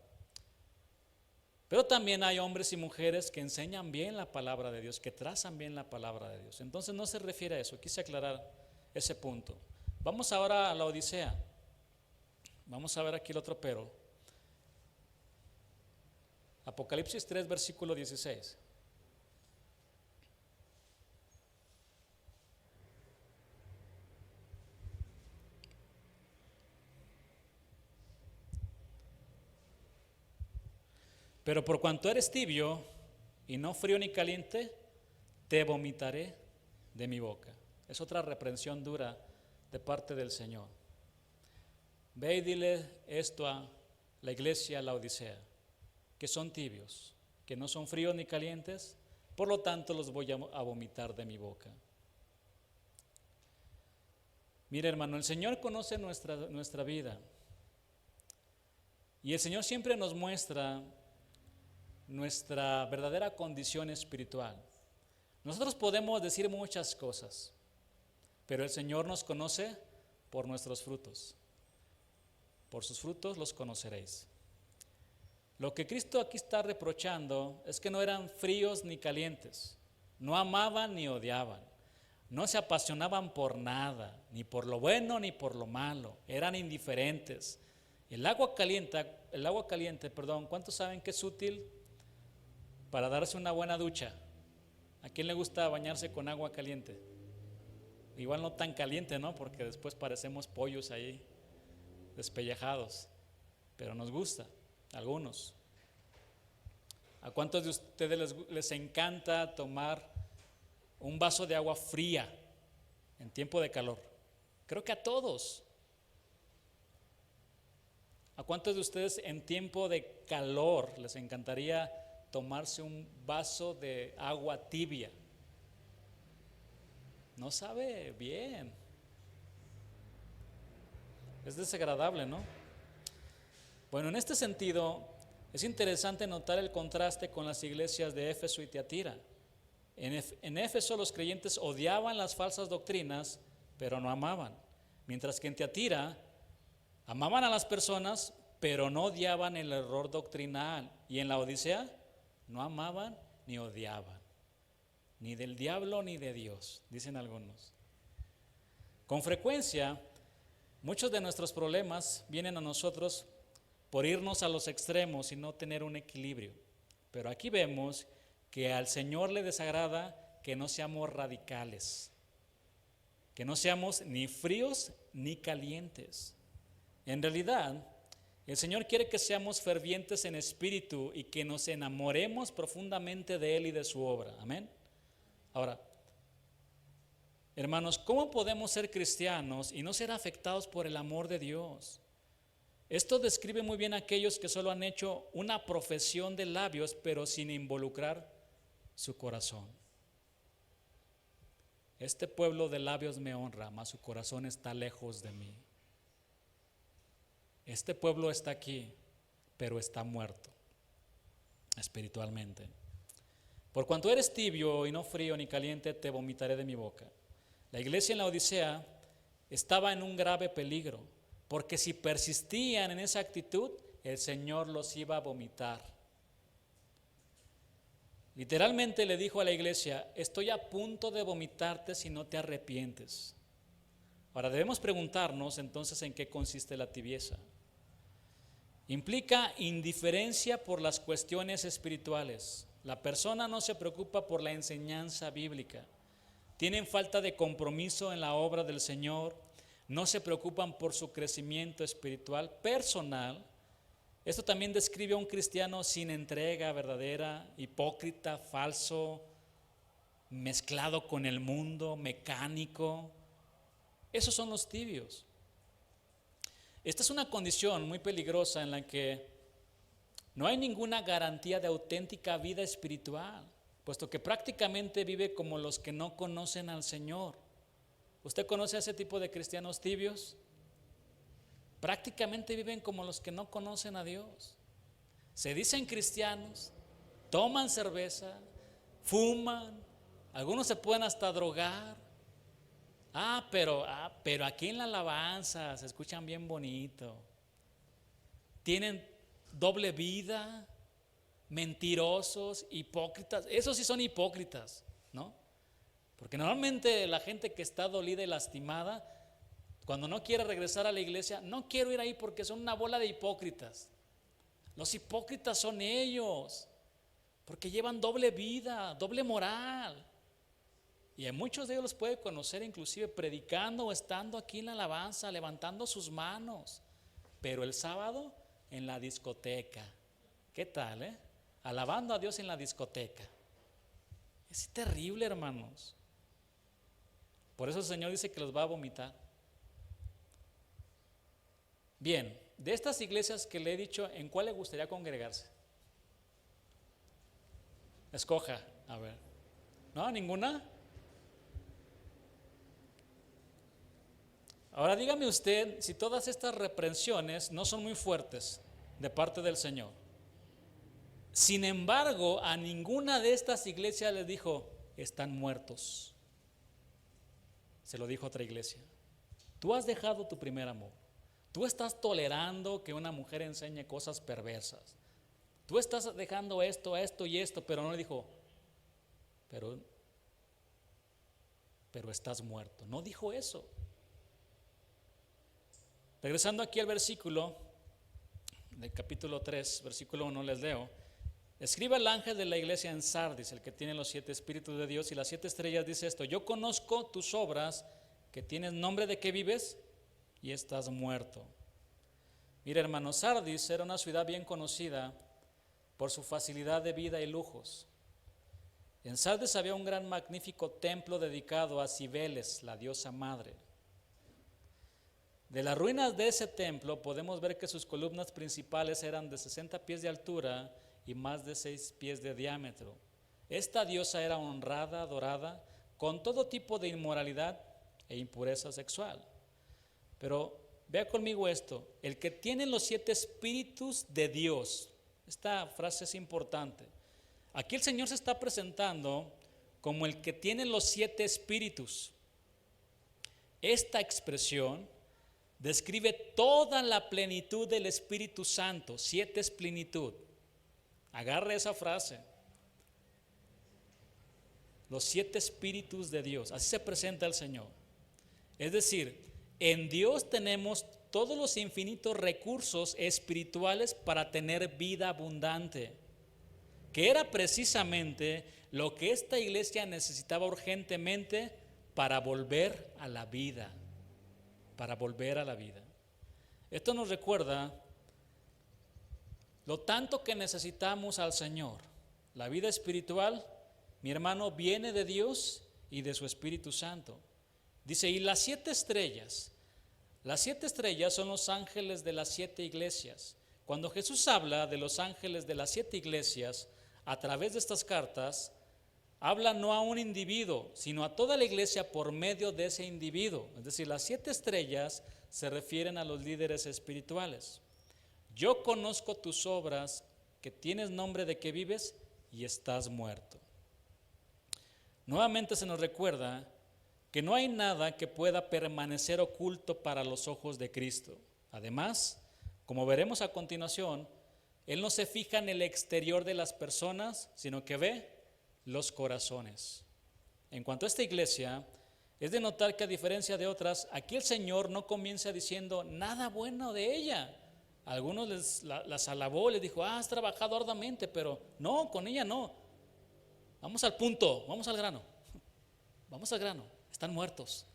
Pero también hay hombres y mujeres que enseñan bien la palabra de Dios, que trazan bien la palabra de Dios. Entonces no se refiere a eso, quise aclarar ese punto. Vamos ahora a la Odisea. Vamos a ver aquí el otro pero. Apocalipsis 3, versículo 16. Pero por cuanto eres tibio y no frío ni caliente, te vomitaré de mi boca. Es otra reprensión dura de parte del Señor. Ve y dile esto a la iglesia, a la Odisea, que son tibios, que no son fríos ni calientes, por lo tanto los voy a vomitar de mi boca. Mire, hermano, el Señor conoce nuestra vida, y el Señor siempre nos muestra nuestra verdadera condición espiritual. Nosotros podemos decir muchas cosas, pero el Señor nos conoce por nuestros frutos. Por sus frutos los conoceréis. Lo que Cristo aquí está reprochando es que no eran fríos ni calientes, no amaban ni odiaban, no se apasionaban por nada, ni por lo bueno ni por lo malo, eran indiferentes. El agua caliente, ¿cuántos saben que es útil para darse una buena ducha? ¿A quién le gusta bañarse con agua caliente? Igual no tan caliente, ¿no? Porque después parecemos pollos ahí despellejados, pero nos gusta, algunos. ¿A cuántos de ustedes les encanta tomar un vaso de agua fría en tiempo de calor? Creo que a todos. ¿A cuántos de ustedes en tiempo de calor les encantaría tomarse un vaso de agua tibia? No sabe bien. Es desagradable, ¿no? Bueno, en este sentido, es interesante notar el contraste con las iglesias de Éfeso y Tiatira. En Éfeso los creyentes odiaban las falsas doctrinas, pero no amaban. Mientras que en Tiatira amaban a las personas, pero no odiaban el error doctrinal. Y en la Odisea no amaban ni odiaban, ni del diablo ni de Dios, dicen algunos. Con frecuencia, muchos de nuestros problemas vienen a nosotros por irnos a los extremos y no tener un equilibrio. Pero aquí vemos que al Señor le desagrada que no seamos radicales, que no seamos ni fríos ni calientes. En realidad, el Señor quiere que seamos fervientes en espíritu y que nos enamoremos profundamente de Él y de su obra. Amén. Ahora, hermanos, ¿cómo podemos ser cristianos y no ser afectados por el amor de Dios? Esto describe muy bien a aquellos que solo han hecho una profesión de labios, pero sin involucrar su corazón. Este pueblo de labios me honra, mas su corazón está lejos de mí. Este pueblo está aquí, pero está muerto espiritualmente. Por cuanto eres tibio y no frío ni caliente, te vomitaré de mi boca. La iglesia en la Odisea estaba en un grave peligro, porque si persistían en esa actitud, el Señor los iba a vomitar. Literalmente le dijo a la iglesia: estoy a punto de vomitarte si no te arrepientes. Ahora debemos preguntarnos entonces en qué consiste la tibieza. Implica indiferencia por las cuestiones espirituales. La persona no se preocupa por la enseñanza bíblica. Tienen falta de compromiso en la obra del Señor. No se preocupan por su crecimiento espiritual personal. Esto también describe a un cristiano sin entrega verdadera, hipócrita, falso, mezclado con el mundo, mecánico. Esos son los tibios. Esta es una condición muy peligrosa en la que no hay ninguna garantía de auténtica vida espiritual, puesto que prácticamente vive como los que no conocen al Señor. ¿Usted conoce a ese tipo de cristianos tibios? Prácticamente viven como los que no conocen a Dios. Se dicen cristianos, toman cerveza, fuman, algunos se pueden hasta drogar. Pero aquí en la alabanza se escuchan bien bonito. Tienen doble vida, mentirosos, hipócritas. Esos sí son hipócritas, ¿no? Porque normalmente la gente que está dolida y lastimada, cuando no quiere regresar a la iglesia, no quiero ir ahí porque son una bola de hipócritas. Los hipócritas son ellos, porque llevan doble vida, doble moral. Y a muchos de ellos los puede conocer inclusive predicando o estando aquí en la alabanza, levantando sus manos. Pero el sábado en la discoteca. ¿Qué tal, Alabando a Dios en la discoteca. Es terrible, hermanos. Por eso el Señor dice que los va a vomitar. Bien, de estas iglesias que le he dicho, ¿en cuál le gustaría congregarse? Escoja, a ver. ¿No? ¿Ninguna? Ahora dígame usted si todas estas reprensiones no son muy fuertes de parte del Señor. Sin embargo, a ninguna de estas iglesias les dijo, están muertos. Se lo dijo a otra iglesia. Tú has dejado tu primer amor. Tú estás tolerando que una mujer enseñe cosas perversas. Tú estás dejando esto y esto, pero no le dijo, pero estás muerto. No dijo eso. Regresando aquí al versículo del capítulo 3, versículo 1, les leo. Escribe al ángel de la iglesia en Sardis, el que tiene los 7 espíritus de Dios y las 7 estrellas, dice esto: yo conozco tus obras, que tienes nombre de que vives y estás muerto. Mira, hermano, Sardis era una ciudad bien conocida por su facilidad de vida y lujos. En Sardis había un gran magnífico templo dedicado a Cibeles, la diosa madre. De las ruinas de ese templo podemos ver que sus columnas principales eran de 60 pies de altura y más de 6 pies de diámetro. Esta diosa era honrada, adorada, con todo tipo de inmoralidad e impureza sexual. Pero vea conmigo esto: el que tiene los 7 espíritus de Dios. Esta frase es importante. Aquí el Señor se está presentando como el que tiene los 7 espíritus. Esta expresión describe toda la plenitud del Espíritu Santo. 7 es plenitud. Agarre esa frase. Los 7 espíritus de Dios. Así se presenta el Señor. Es decir, en Dios tenemos todos los infinitos recursos espirituales para tener vida abundante, que era precisamente lo que esta iglesia necesitaba urgentemente para volver a la vida. Para volver a la vida. Esto nos recuerda lo tanto que necesitamos al Señor. La vida espiritual, mi hermano, viene de Dios y de su Espíritu Santo. Dice, y las 7 estrellas. Las 7 estrellas son los ángeles de las 7 iglesias. Cuando Jesús habla de los ángeles de las 7 iglesias, a través de estas cartas, habla no a un individuo, sino a toda la iglesia por medio de ese individuo. Es decir, las 7 estrellas se refieren a los líderes espirituales. Yo conozco tus obras, que tienes nombre de que vives y estás muerto. Nuevamente se nos recuerda que no hay nada que pueda permanecer oculto para los ojos de Cristo. Además, como veremos a continuación, Él no se fija en el exterior de las personas, sino que ve los corazones. En cuanto a esta iglesia, es de notar que a diferencia de otras, aquí el Señor no comienza diciendo nada bueno de ella. A algunos las alabó, les dijo, has trabajado arduamente, pero no, con ella no. Vamos al punto, vamos al grano. Vamos al grano. Están muertos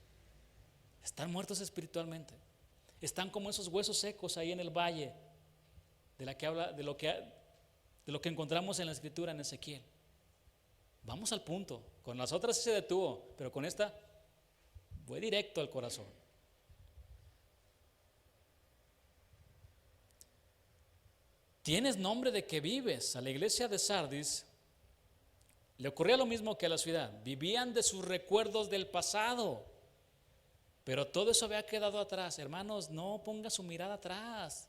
espiritualmente. Están como esos huesos secos ahí en el valle de la que habla, de lo que encontramos en la escritura en Ezequiel. Vamos al punto. Con las otras sí se detuvo, pero con esta fue directo al corazón. tienes nombre de que vives. A la iglesia de Sardis le ocurría lo mismo que a la ciudad. Vivían de sus recuerdos del pasado. Pero todo eso había quedado atrás. Hermanos, no ponga su mirada atrás.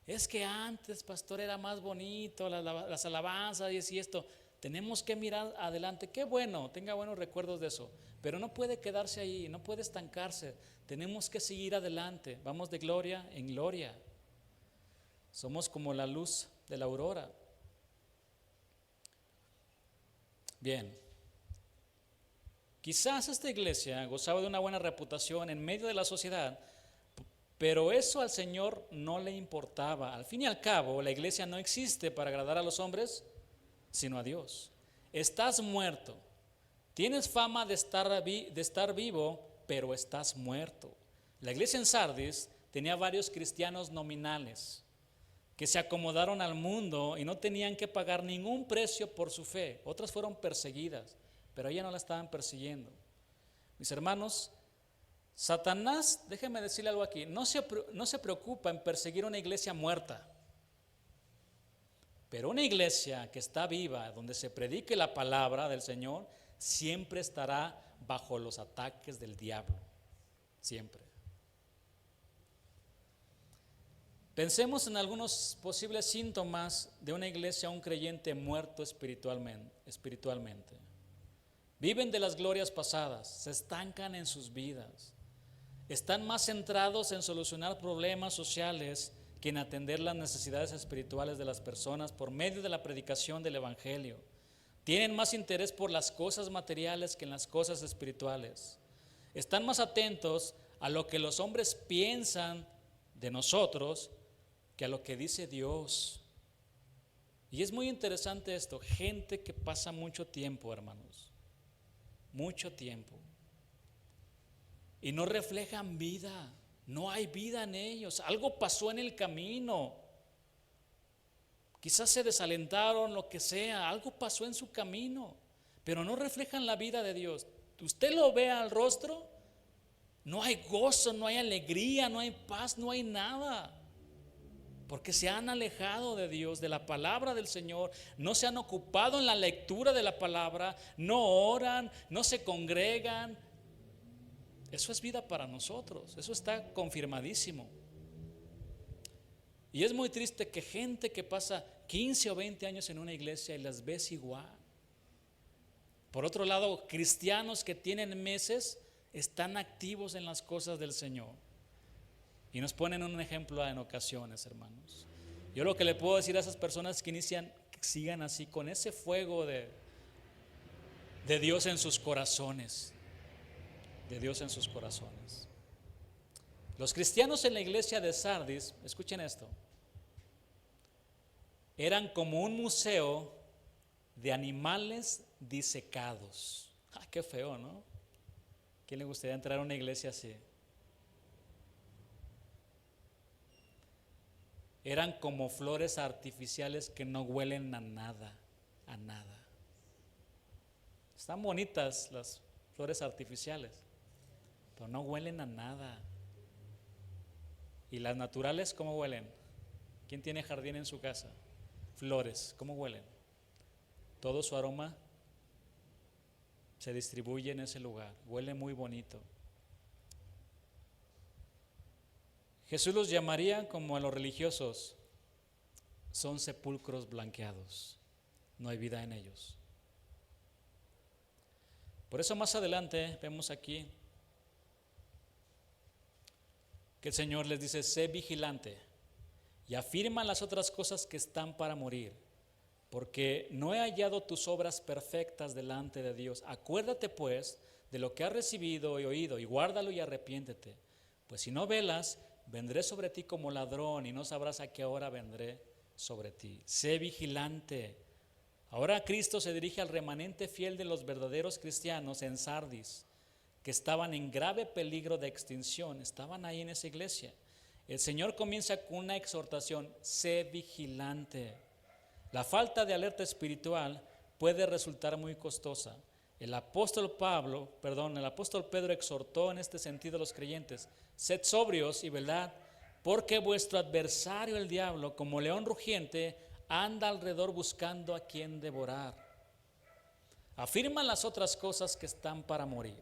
Es que antes, pastor, era más bonito, las alabanzas y esto. Tenemos que mirar adelante. Qué bueno, tenga buenos recuerdos de eso. Pero no puede quedarse ahí, no puede estancarse. Tenemos que seguir adelante. Vamos de gloria en gloria. Somos como la luz de la aurora. Bien. Quizás esta iglesia gozaba de una buena reputación en medio de la sociedad, pero eso al Señor no le importaba. Al fin y al cabo, la iglesia no existe para agradar a los hombres, sino a Dios. Estás muerto. Tienes fama de estar vivo, pero estás muerto. La iglesia en Sardis tenía varios cristianos nominales que se acomodaron al mundo y no tenían que pagar ningún precio por su fe. Otras fueron perseguidas, pero ella no la estaban persiguiendo. Mis hermanos, Satanás, déjenme decirle algo aquí, no se preocupa en perseguir una iglesia muerta. Pero una iglesia que está viva, donde se predique la palabra del Señor, siempre estará bajo los ataques del diablo. Siempre. Pensemos en algunos posibles síntomas de una iglesia, un creyente muerto espiritualmente. Viven de las glorias pasadas, se estancan en sus vidas. Están más centrados en solucionar problemas sociales que en atender las necesidades espirituales de las personas por medio de la predicación del Evangelio. Tienen más interés por las cosas materiales que en las cosas espirituales. Están más atentos a lo que los hombres piensan de nosotros que a lo que dice Dios. Y es muy interesante esto, gente que pasa mucho tiempo, hermanos, mucho tiempo, y no reflejan vida, no hay vida en ellos, algo pasó en el camino, quizás se desalentaron, lo que sea, algo pasó en su camino, pero no reflejan la vida de Dios. Usted lo ve al rostro, no hay gozo, no hay alegría, no hay paz, no hay nada. Porque se han alejado de Dios, de la palabra del Señor, no se han ocupado en la lectura de la palabra, no oran, no se congregan. Eso es vida para nosotros, eso está confirmadísimo. Y es muy triste que gente que pasa 15 o 20 años en una iglesia y las ves igual. Por otro lado, cristianos que tienen meses están activos en las cosas del Señor. Y nos ponen un ejemplo en ocasiones, hermanos. Yo lo que le puedo decir a esas personas que inician, que sigan así, con ese fuego de Dios en sus corazones. De Dios en sus corazones. Los cristianos en la iglesia de Sardis, escuchen esto, eran como un museo de animales disecados. Qué feo, ¿no? ¿Quién le gustaría entrar a una iglesia así? Eran como flores artificiales que no huelen a nada, a nada. Están bonitas las flores artificiales, pero no huelen a nada. ¿Y las naturales cómo huelen? ¿Quién tiene jardín en su casa? Flores, ¿cómo huelen? Todo su aroma se distribuye en ese lugar, huele muy bonito. Jesús los llamaría como a los religiosos, son sepulcros blanqueados, no hay vida en ellos. Por eso más adelante vemos aquí que el Señor les dice, sé vigilante y afirma las otras cosas que están para morir, porque no he hallado tus obras perfectas delante de Dios. Acuérdate pues de lo que has recibido y oído y guárdalo y arrepiéntete, pues si no velas, vendré sobre ti como ladrón y no sabrás a qué hora vendré sobre ti. Sé vigilante. Ahora Cristo se dirige al remanente fiel de los verdaderos cristianos en Sardis, que estaban en grave peligro de extinción, estaban ahí en esa iglesia. El Señor comienza con una exhortación, sé vigilante. La falta de alerta espiritual puede resultar muy costosa. El apóstol Pedro exhortó en este sentido a los creyentes, sed sobrios y velad, porque vuestro adversario el diablo, como león rugiente, anda alrededor buscando a quien devorar. Afirman las otras cosas que están para morir.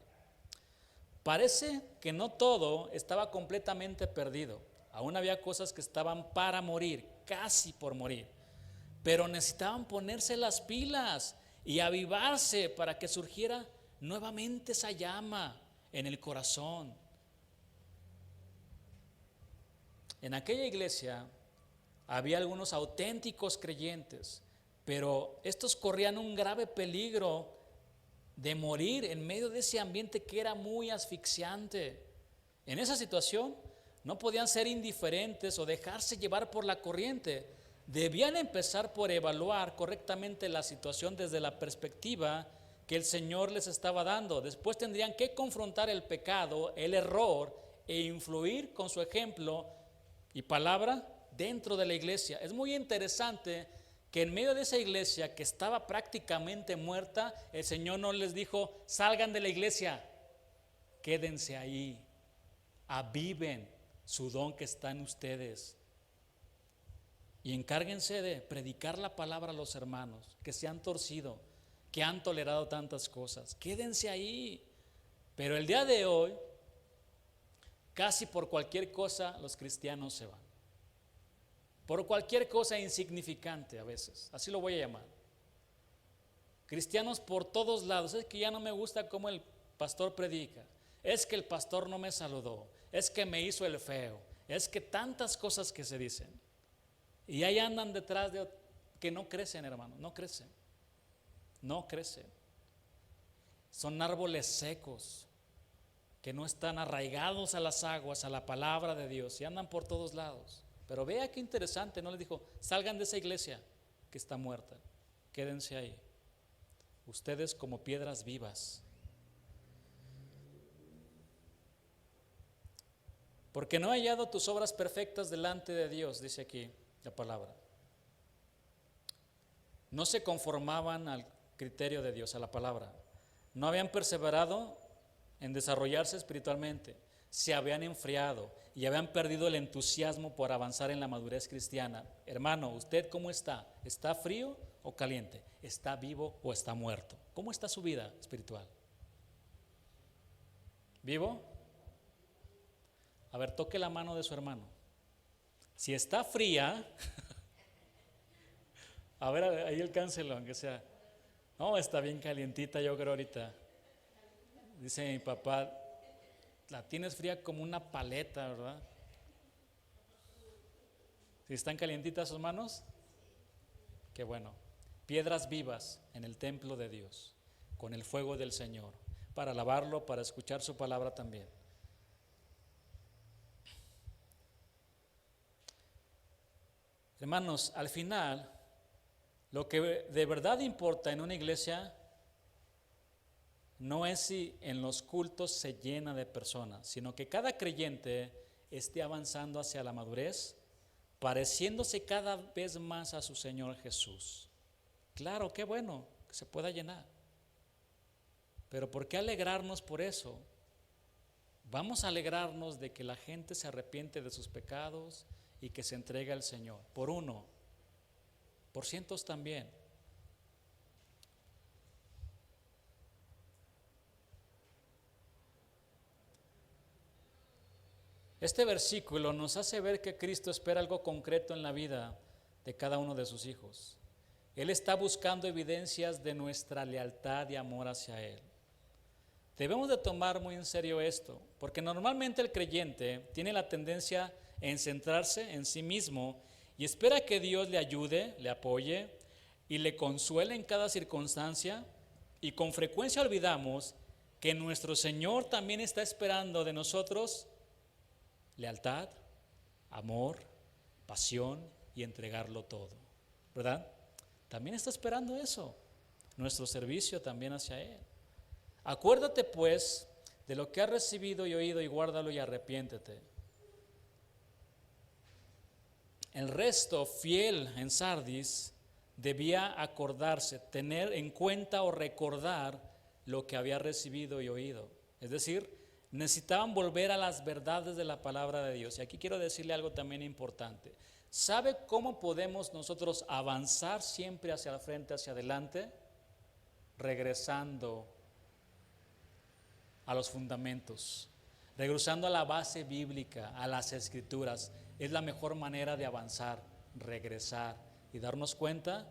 Parece que no todo estaba completamente perdido. Aún había cosas que estaban para morir, casi por morir. Pero necesitaban ponerse las pilas y avivarse para que surgiera nuevamente esa llama en el corazón. En aquella iglesia había algunos auténticos creyentes, pero estos corrían un grave peligro de morir en medio de ese ambiente que era muy asfixiante. En esa situación no podían ser indiferentes o dejarse llevar por la corriente. Debían empezar por evaluar correctamente la situación desde la perspectiva que el Señor les estaba dando. Después tendrían que confrontar el pecado, el error e influir con su ejemplo y palabra dentro de la iglesia. Es muy interesante que en medio de esa iglesia que estaba prácticamente muerta, el Señor no les dijo: salgan de la iglesia, quédense ahí, aviven su don que está en ustedes y encárguense de predicar la palabra a los hermanos que se han torcido, que han tolerado tantas cosas. Quédense ahí. Pero el día de hoy, casi por cualquier cosa los cristianos se van. Por cualquier cosa insignificante a veces, así lo voy a llamar. Cristianos por todos lados. Es que ya no me gusta cómo el pastor predica. Es que el pastor no me saludó. Es que me hizo el feo. Es que tantas cosas que se dicen. Y ahí andan detrás de que no crecen, hermano, no crecen. No crecen. Son árboles secos que no están arraigados a las aguas, a la palabra de Dios, y andan por todos lados. Pero vea qué interesante, no les dijo: salgan de esa iglesia que está muerta, quédense ahí, ustedes como piedras vivas. Porque no he hallado tus obras perfectas delante de Dios, dice aquí la palabra. No se conformaban al criterio de Dios, a la palabra. No habían perseverado en desarrollarse espiritualmente. Se habían enfriado y habían perdido el entusiasmo por avanzar en la madurez cristiana. Hermano, ¿usted cómo está? ¿Está frío o caliente? ¿Está vivo o está muerto? ¿Cómo está su vida espiritual? ¿Vivo? A ver, toque la mano de su hermano. Si está fría, a ver, ahí alcáncelo, aunque sea. No, está bien calientita, yo creo ahorita. Dice mi papá: la tienes fría como una paleta, ¿verdad? ¿Si están calientitas sus manos? Qué bueno. Piedras vivas en el templo de Dios, con el fuego del Señor, para alabarlo, para escuchar su palabra también. Hermanos, al final, lo que de verdad importa en una iglesia no es si en los cultos se llena de personas, sino que cada creyente esté avanzando hacia la madurez, pareciéndose cada vez más a su Señor Jesús. Claro, qué bueno que se pueda llenar, pero ¿por qué alegrarnos por eso? Vamos a alegrarnos de que la gente se arrepiente de sus pecados y que se entregue al Señor, por uno, por cientos también. Este versículo nos hace ver que Cristo espera algo concreto en la vida de cada uno de sus hijos. Él está buscando evidencias de nuestra lealtad y amor hacia Él. Debemos de tomar muy en serio esto, porque normalmente el creyente tiene la tendencia en centrarse en sí mismo y espera que Dios le ayude, le apoye y le consuele en cada circunstancia, y con frecuencia olvidamos que nuestro Señor también está esperando de nosotros lealtad, amor, pasión y entregarlo todo, ¿verdad? También está esperando eso, nuestro servicio también hacia Él. Acuérdate pues de lo que has recibido y oído, y guárdalo y arrepiéntete. El resto fiel en Sardis debía acordarse, tener en cuenta o recordar lo que había recibido y oído. Es decir, necesitaban volver a las verdades de la palabra de Dios. Y aquí quiero decirle algo también importante. ¿Sabe cómo podemos nosotros avanzar siempre hacia el frente, hacia adelante? Regresando a los fundamentos, regresando a la base bíblica, a las escrituras. Es la mejor manera de avanzar, regresar y darnos cuenta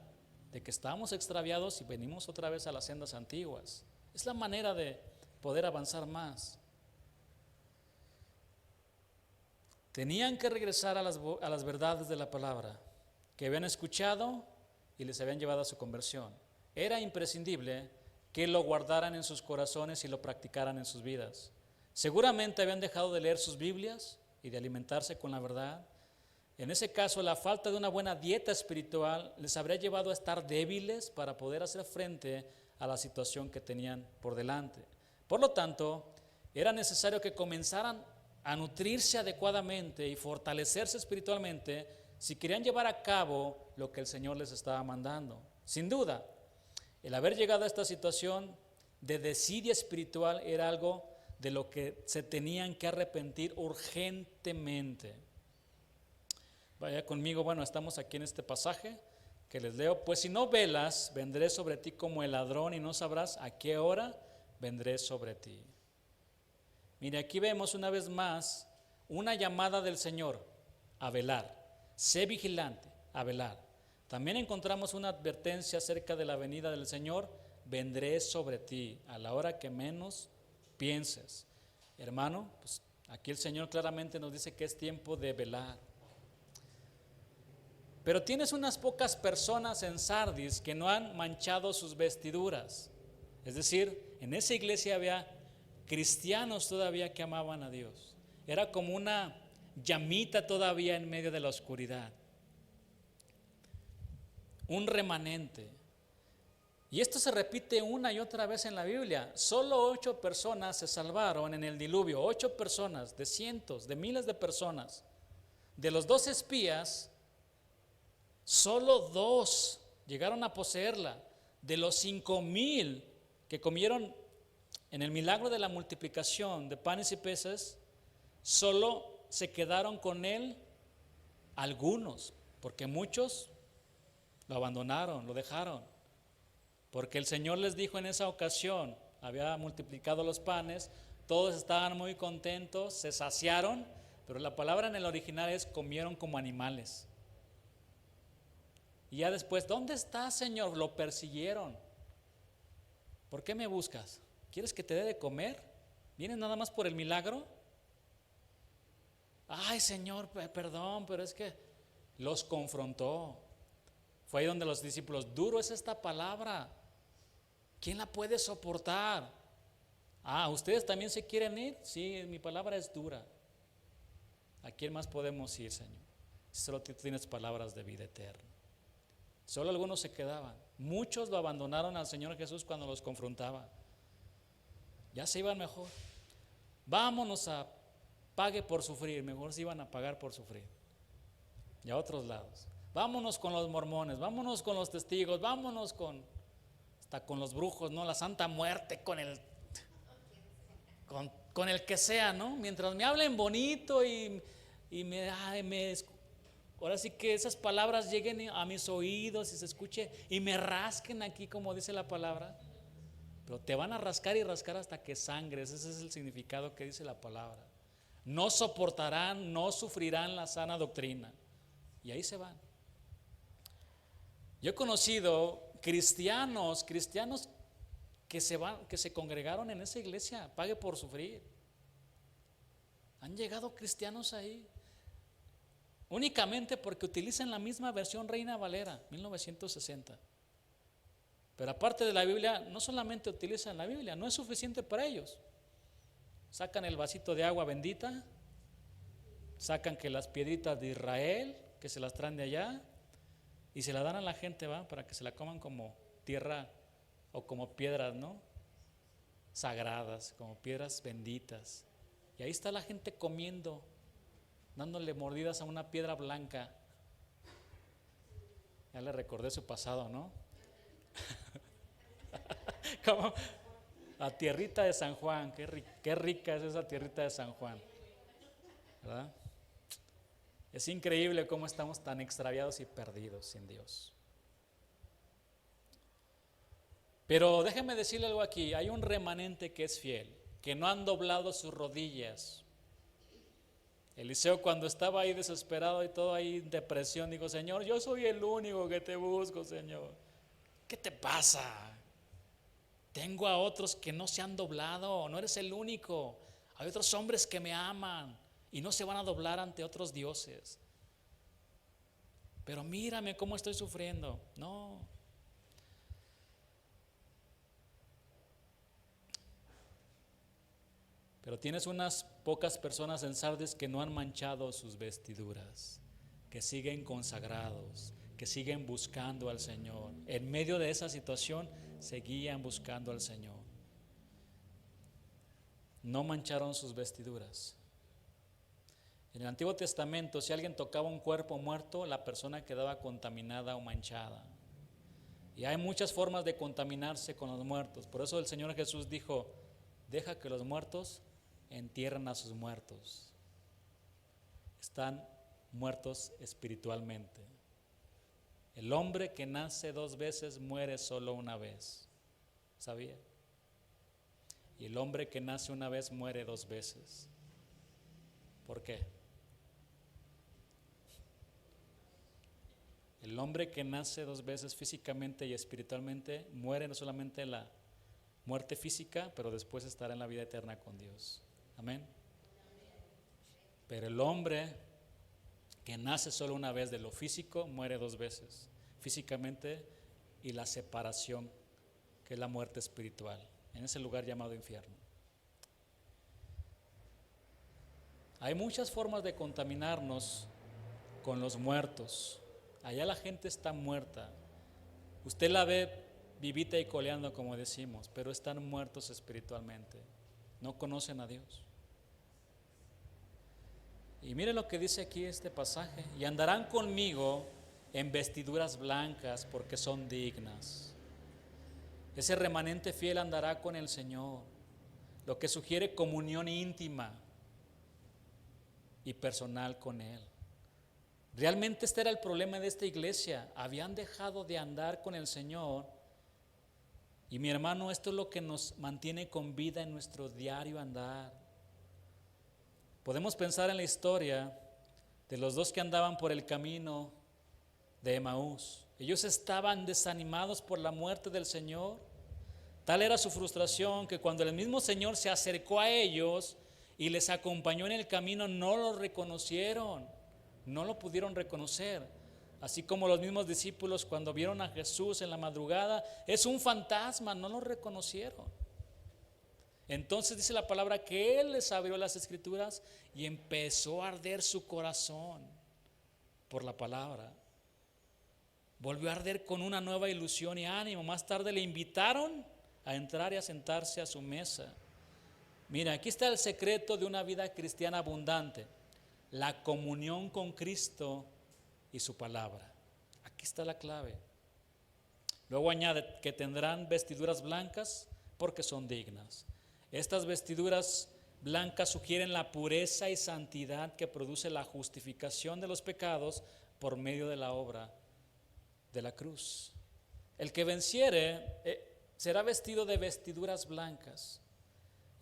de que estamos extraviados y venimos otra vez a las sendas antiguas. Es la manera de poder avanzar más. Tenían que regresar a las verdades de la palabra que habían escuchado y les habían llevado a su conversión. Era imprescindible que lo guardaran en sus corazones y lo practicaran en sus vidas. Seguramente habían dejado de leer sus Biblias y de alimentarse con la verdad. En ese caso, la falta de una buena dieta espiritual les habría llevado a estar débiles para poder hacer frente a la situación que tenían por delante. Por lo tanto, era necesario que comenzaran a nutrirse adecuadamente y fortalecerse espiritualmente si querían llevar a cabo lo que el Señor les estaba mandando. Sin duda, el haber llegado a esta situación de desidia espiritual era algo de lo que se tenían que arrepentir urgentemente. Vaya conmigo, bueno, estamos aquí en este pasaje que les leo. Pues si no velas, vendré sobre ti como el ladrón y no sabrás a qué hora vendré sobre ti. Mire, aquí vemos una vez más una llamada del Señor a velar. Sé vigilante, a velar. También encontramos una advertencia acerca de la venida del Señor. Vendré sobre ti a la hora que menos pienses. Hermano, pues aquí el Señor claramente nos dice que es tiempo de velar. Pero tienes unas pocas personas en Sardis que no han manchado sus vestiduras. Es decir, en esa iglesia había cristianos todavía que amaban a Dios. Era como una llamita todavía en medio de la oscuridad. Un remanente. Y esto se repite una y otra vez en la Biblia. Solo 8 personas se salvaron en el diluvio. 8 personas de cientos, de miles de personas. De los 2 espías, solo 2 llegaron a poseerla. De los 5,000 que comieron en el milagro de la multiplicación de panes y peces, solo se quedaron con él algunos, porque muchos lo abandonaron, lo dejaron. Porque el Señor les dijo en esa ocasión, había multiplicado los panes, todos estaban muy contentos, se saciaron, pero la palabra en el original es comieron como animales. Y ya después, ¿dónde estás, Señor? Lo persiguieron. ¿Por qué me buscas? ¿Quieres que te dé de comer? ¿Vienes nada más por el milagro? Ay, Señor, perdón, pero es que los confrontó. Fue ahí donde los discípulos, duro es esta palabra. ¿Quién la puede soportar? Ah, ¿ustedes también se quieren ir? Sí, mi palabra es dura. ¿A quién más podemos ir, Señor? Solo tú tienes palabras de vida eterna. Solo algunos se quedaban. Muchos lo abandonaron al Señor Jesús cuando los confrontaba. Ya se iban mejor. Vámonos a pague por sufrir. Mejor se iban a pagar por sufrir. Y a otros lados. Vámonos con los mormones, vámonos con los testigos, vámonos hasta con los brujos, ¿no? La Santa Muerte, con el que sea, ¿no? Mientras me hablen bonito y ahora sí que esas palabras lleguen a mis oídos y se escuche y me rasquen aquí como dice la palabra. Pero te van a rascar y rascar hasta que sangres. Ese es el significado que dice la palabra. No soportarán, no sufrirán la sana doctrina. Y ahí se van. Yo he conocido cristianos que se congregaron en esa iglesia, pague por sufrir. Han llegado cristianos ahí únicamente porque utilizan la misma versión Reina Valera 1960. Pero aparte de la Biblia, no solamente utilizan la Biblia, no es suficiente para ellos. Sacan el vasito de agua bendita, sacan que las piedritas de Israel, que se las traen de allá, y se la dan a la gente, ¿va? Para que se la coman como tierra o como piedras, ¿no? Sagradas, como piedras benditas. Y ahí está la gente comiendo, dándole mordidas a una piedra blanca. Ya le recordé su pasado, ¿no? ¿Cómo? La tierrita de San Juan, qué rica es esa tierrita de San Juan, ¿verdad? Es increíble cómo estamos tan extraviados y perdidos sin Dios. Pero déjeme decirle algo aquí, hay un remanente que es fiel, que no han doblado sus rodillas. Eliseo, cuando estaba ahí desesperado y todo ahí en depresión, dijo: Señor, yo soy el único que te busco, Señor. ¿Qué te pasa? Tengo a otros que no se han doblado, no eres el único. Hay otros hombres que me aman y no se van a doblar ante otros dioses. Pero mírame cómo estoy sufriendo. No. Pero tienes unas pocas personas en Sardis que no han manchado sus vestiduras, que siguen consagrados, que siguen buscando al Señor. En medio de esa situación seguían buscando al Señor. No mancharon sus vestiduras. En el Antiguo Testamento, si alguien tocaba un cuerpo muerto, la persona quedaba contaminada o manchada. Y hay muchas formas de contaminarse con los muertos. Por eso el Señor Jesús dijo: deja que los muertos entierren a sus muertos. Están muertos espiritualmente. El hombre que nace 2 veces muere solo una vez. ¿Sabía? Y el hombre que nace una vez muere 2 veces. ¿Por qué? El hombre que nace 2 veces físicamente y espiritualmente muere no solamente la muerte física, pero después estará en la vida eterna con Dios. Amén. Pero el hombre que nace solo una vez de lo físico muere 2 veces, físicamente y la separación, que es la muerte espiritual, en ese lugar llamado infierno. Hay muchas formas de contaminarnos con los muertos. Allá la gente está muerta. Usted la ve vivita y coleando, como decimos, pero están muertos espiritualmente. No conocen a Dios. Y mire lo que dice aquí este pasaje: y andarán conmigo en vestiduras blancas, porque son dignas. Ese remanente fiel andará con el Señor, lo que sugiere comunión íntima y personal con Él. Realmente este era el problema de esta iglesia: habían dejado de andar con el Señor. Y mi hermano, esto es lo que nos mantiene con vida en nuestro diario andar. Podemos pensar en la historia de los 2 que andaban por el camino de Emaús. Ellos estaban desanimados por la muerte del Señor. Tal era su frustración que cuando el mismo Señor se acercó a ellos y les acompañó en el camino, no lo reconocieron, no lo pudieron reconocer. Así como los mismos discípulos, cuando vieron a Jesús en la madrugada: es un fantasma, no lo reconocieron. Entonces dice la palabra que Él les abrió las Escrituras y empezó a arder su corazón por la palabra. Volvió a arder con una nueva ilusión y ánimo. Más tarde le invitaron a entrar y a sentarse a su mesa. Mira, aquí está el secreto de una vida cristiana abundante: la comunión con Cristo y su palabra. Aquí está la clave. Luego añade que tendrán vestiduras blancas porque son dignas. Estas vestiduras blancas sugieren la pureza y santidad que produce la justificación de los pecados por medio de la obra de la cruz. El que venciere será vestido de vestiduras blancas.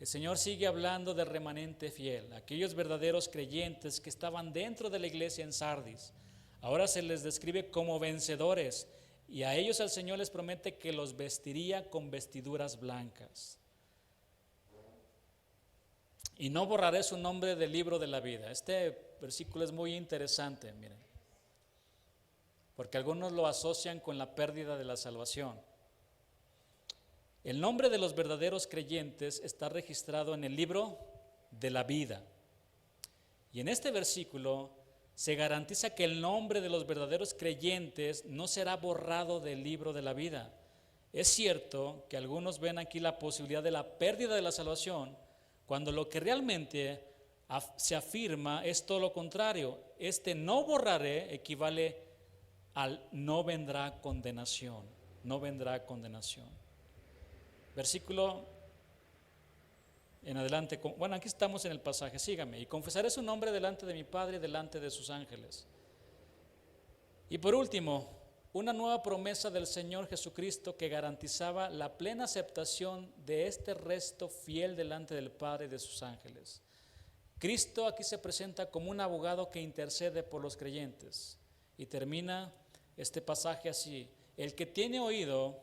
El Señor sigue hablando del remanente fiel, aquellos verdaderos creyentes que estaban dentro de la iglesia en Sardis. Ahora se les describe como vencedores, y a ellos el Señor les promete que los vestiría con vestiduras blancas. Y no borraré su nombre del libro de la vida. Este versículo es muy interesante, miren, porque algunos lo asocian con la pérdida de la salvación. El nombre de los verdaderos creyentes está registrado en el libro de la vida. Y en este versículo se garantiza que el nombre de los verdaderos creyentes no será borrado del libro de la vida. Es cierto que algunos ven aquí la posibilidad de la pérdida de la salvación, cuando lo que realmente se afirma es todo lo contrario. Este no borraré equivale al no vendrá condenación. No vendrá condenación. Versículo en adelante, bueno, aquí estamos en el pasaje, sígame, y confesaré su nombre delante de mi Padre y delante de sus ángeles. Y por último, una nueva promesa del Señor Jesucristo que garantizaba la plena aceptación de este resto fiel delante del Padre y de sus ángeles. Cristo aquí se presenta como un abogado que intercede por los creyentes. Y termina este pasaje así: el que tiene oído,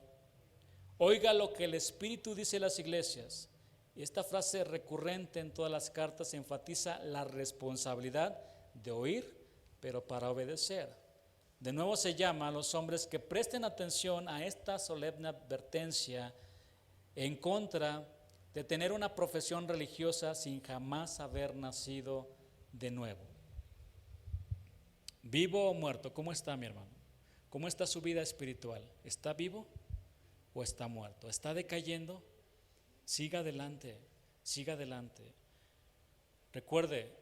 oiga lo que el Espíritu dice a las iglesias. Y esta frase recurrente en todas las cartas enfatiza la responsabilidad de oír, pero para obedecer. De nuevo se llama a los hombres que presten atención a esta solemne advertencia en contra de tener una profesión religiosa sin jamás haber nacido de nuevo. ¿Vivo o muerto? ¿Cómo está, mi hermano? ¿Cómo está su vida espiritual? ¿Está vivo o está muerto? ¿Está decayendo? Siga adelante, siga adelante. Recuerde,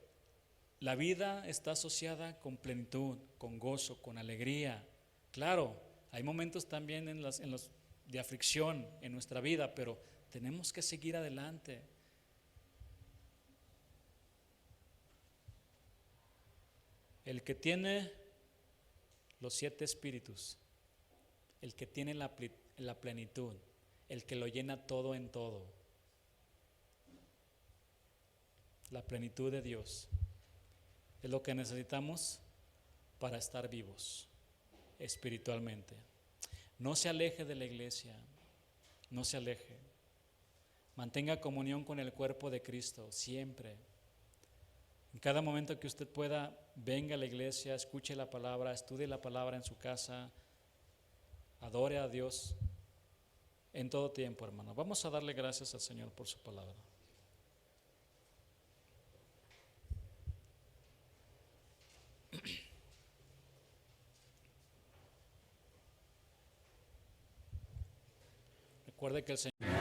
la vida está asociada con plenitud, con gozo, con alegría. Claro, hay momentos también en los de aflicción en nuestra vida, pero tenemos que seguir adelante. El que tiene los 7 espíritus, el que tiene la plenitud, el que lo llena todo en todo, la plenitud de Dios, es lo que necesitamos para estar vivos espiritualmente. No se aleje de la iglesia, no se aleje. Mantenga comunión con el cuerpo de Cristo siempre. En cada momento que usted pueda, venga a la iglesia, escuche la palabra, estudie la palabra en su casa, adore a Dios en todo tiempo, hermano. Vamos a darle gracias al Señor por su palabra. Recuerde que el Señor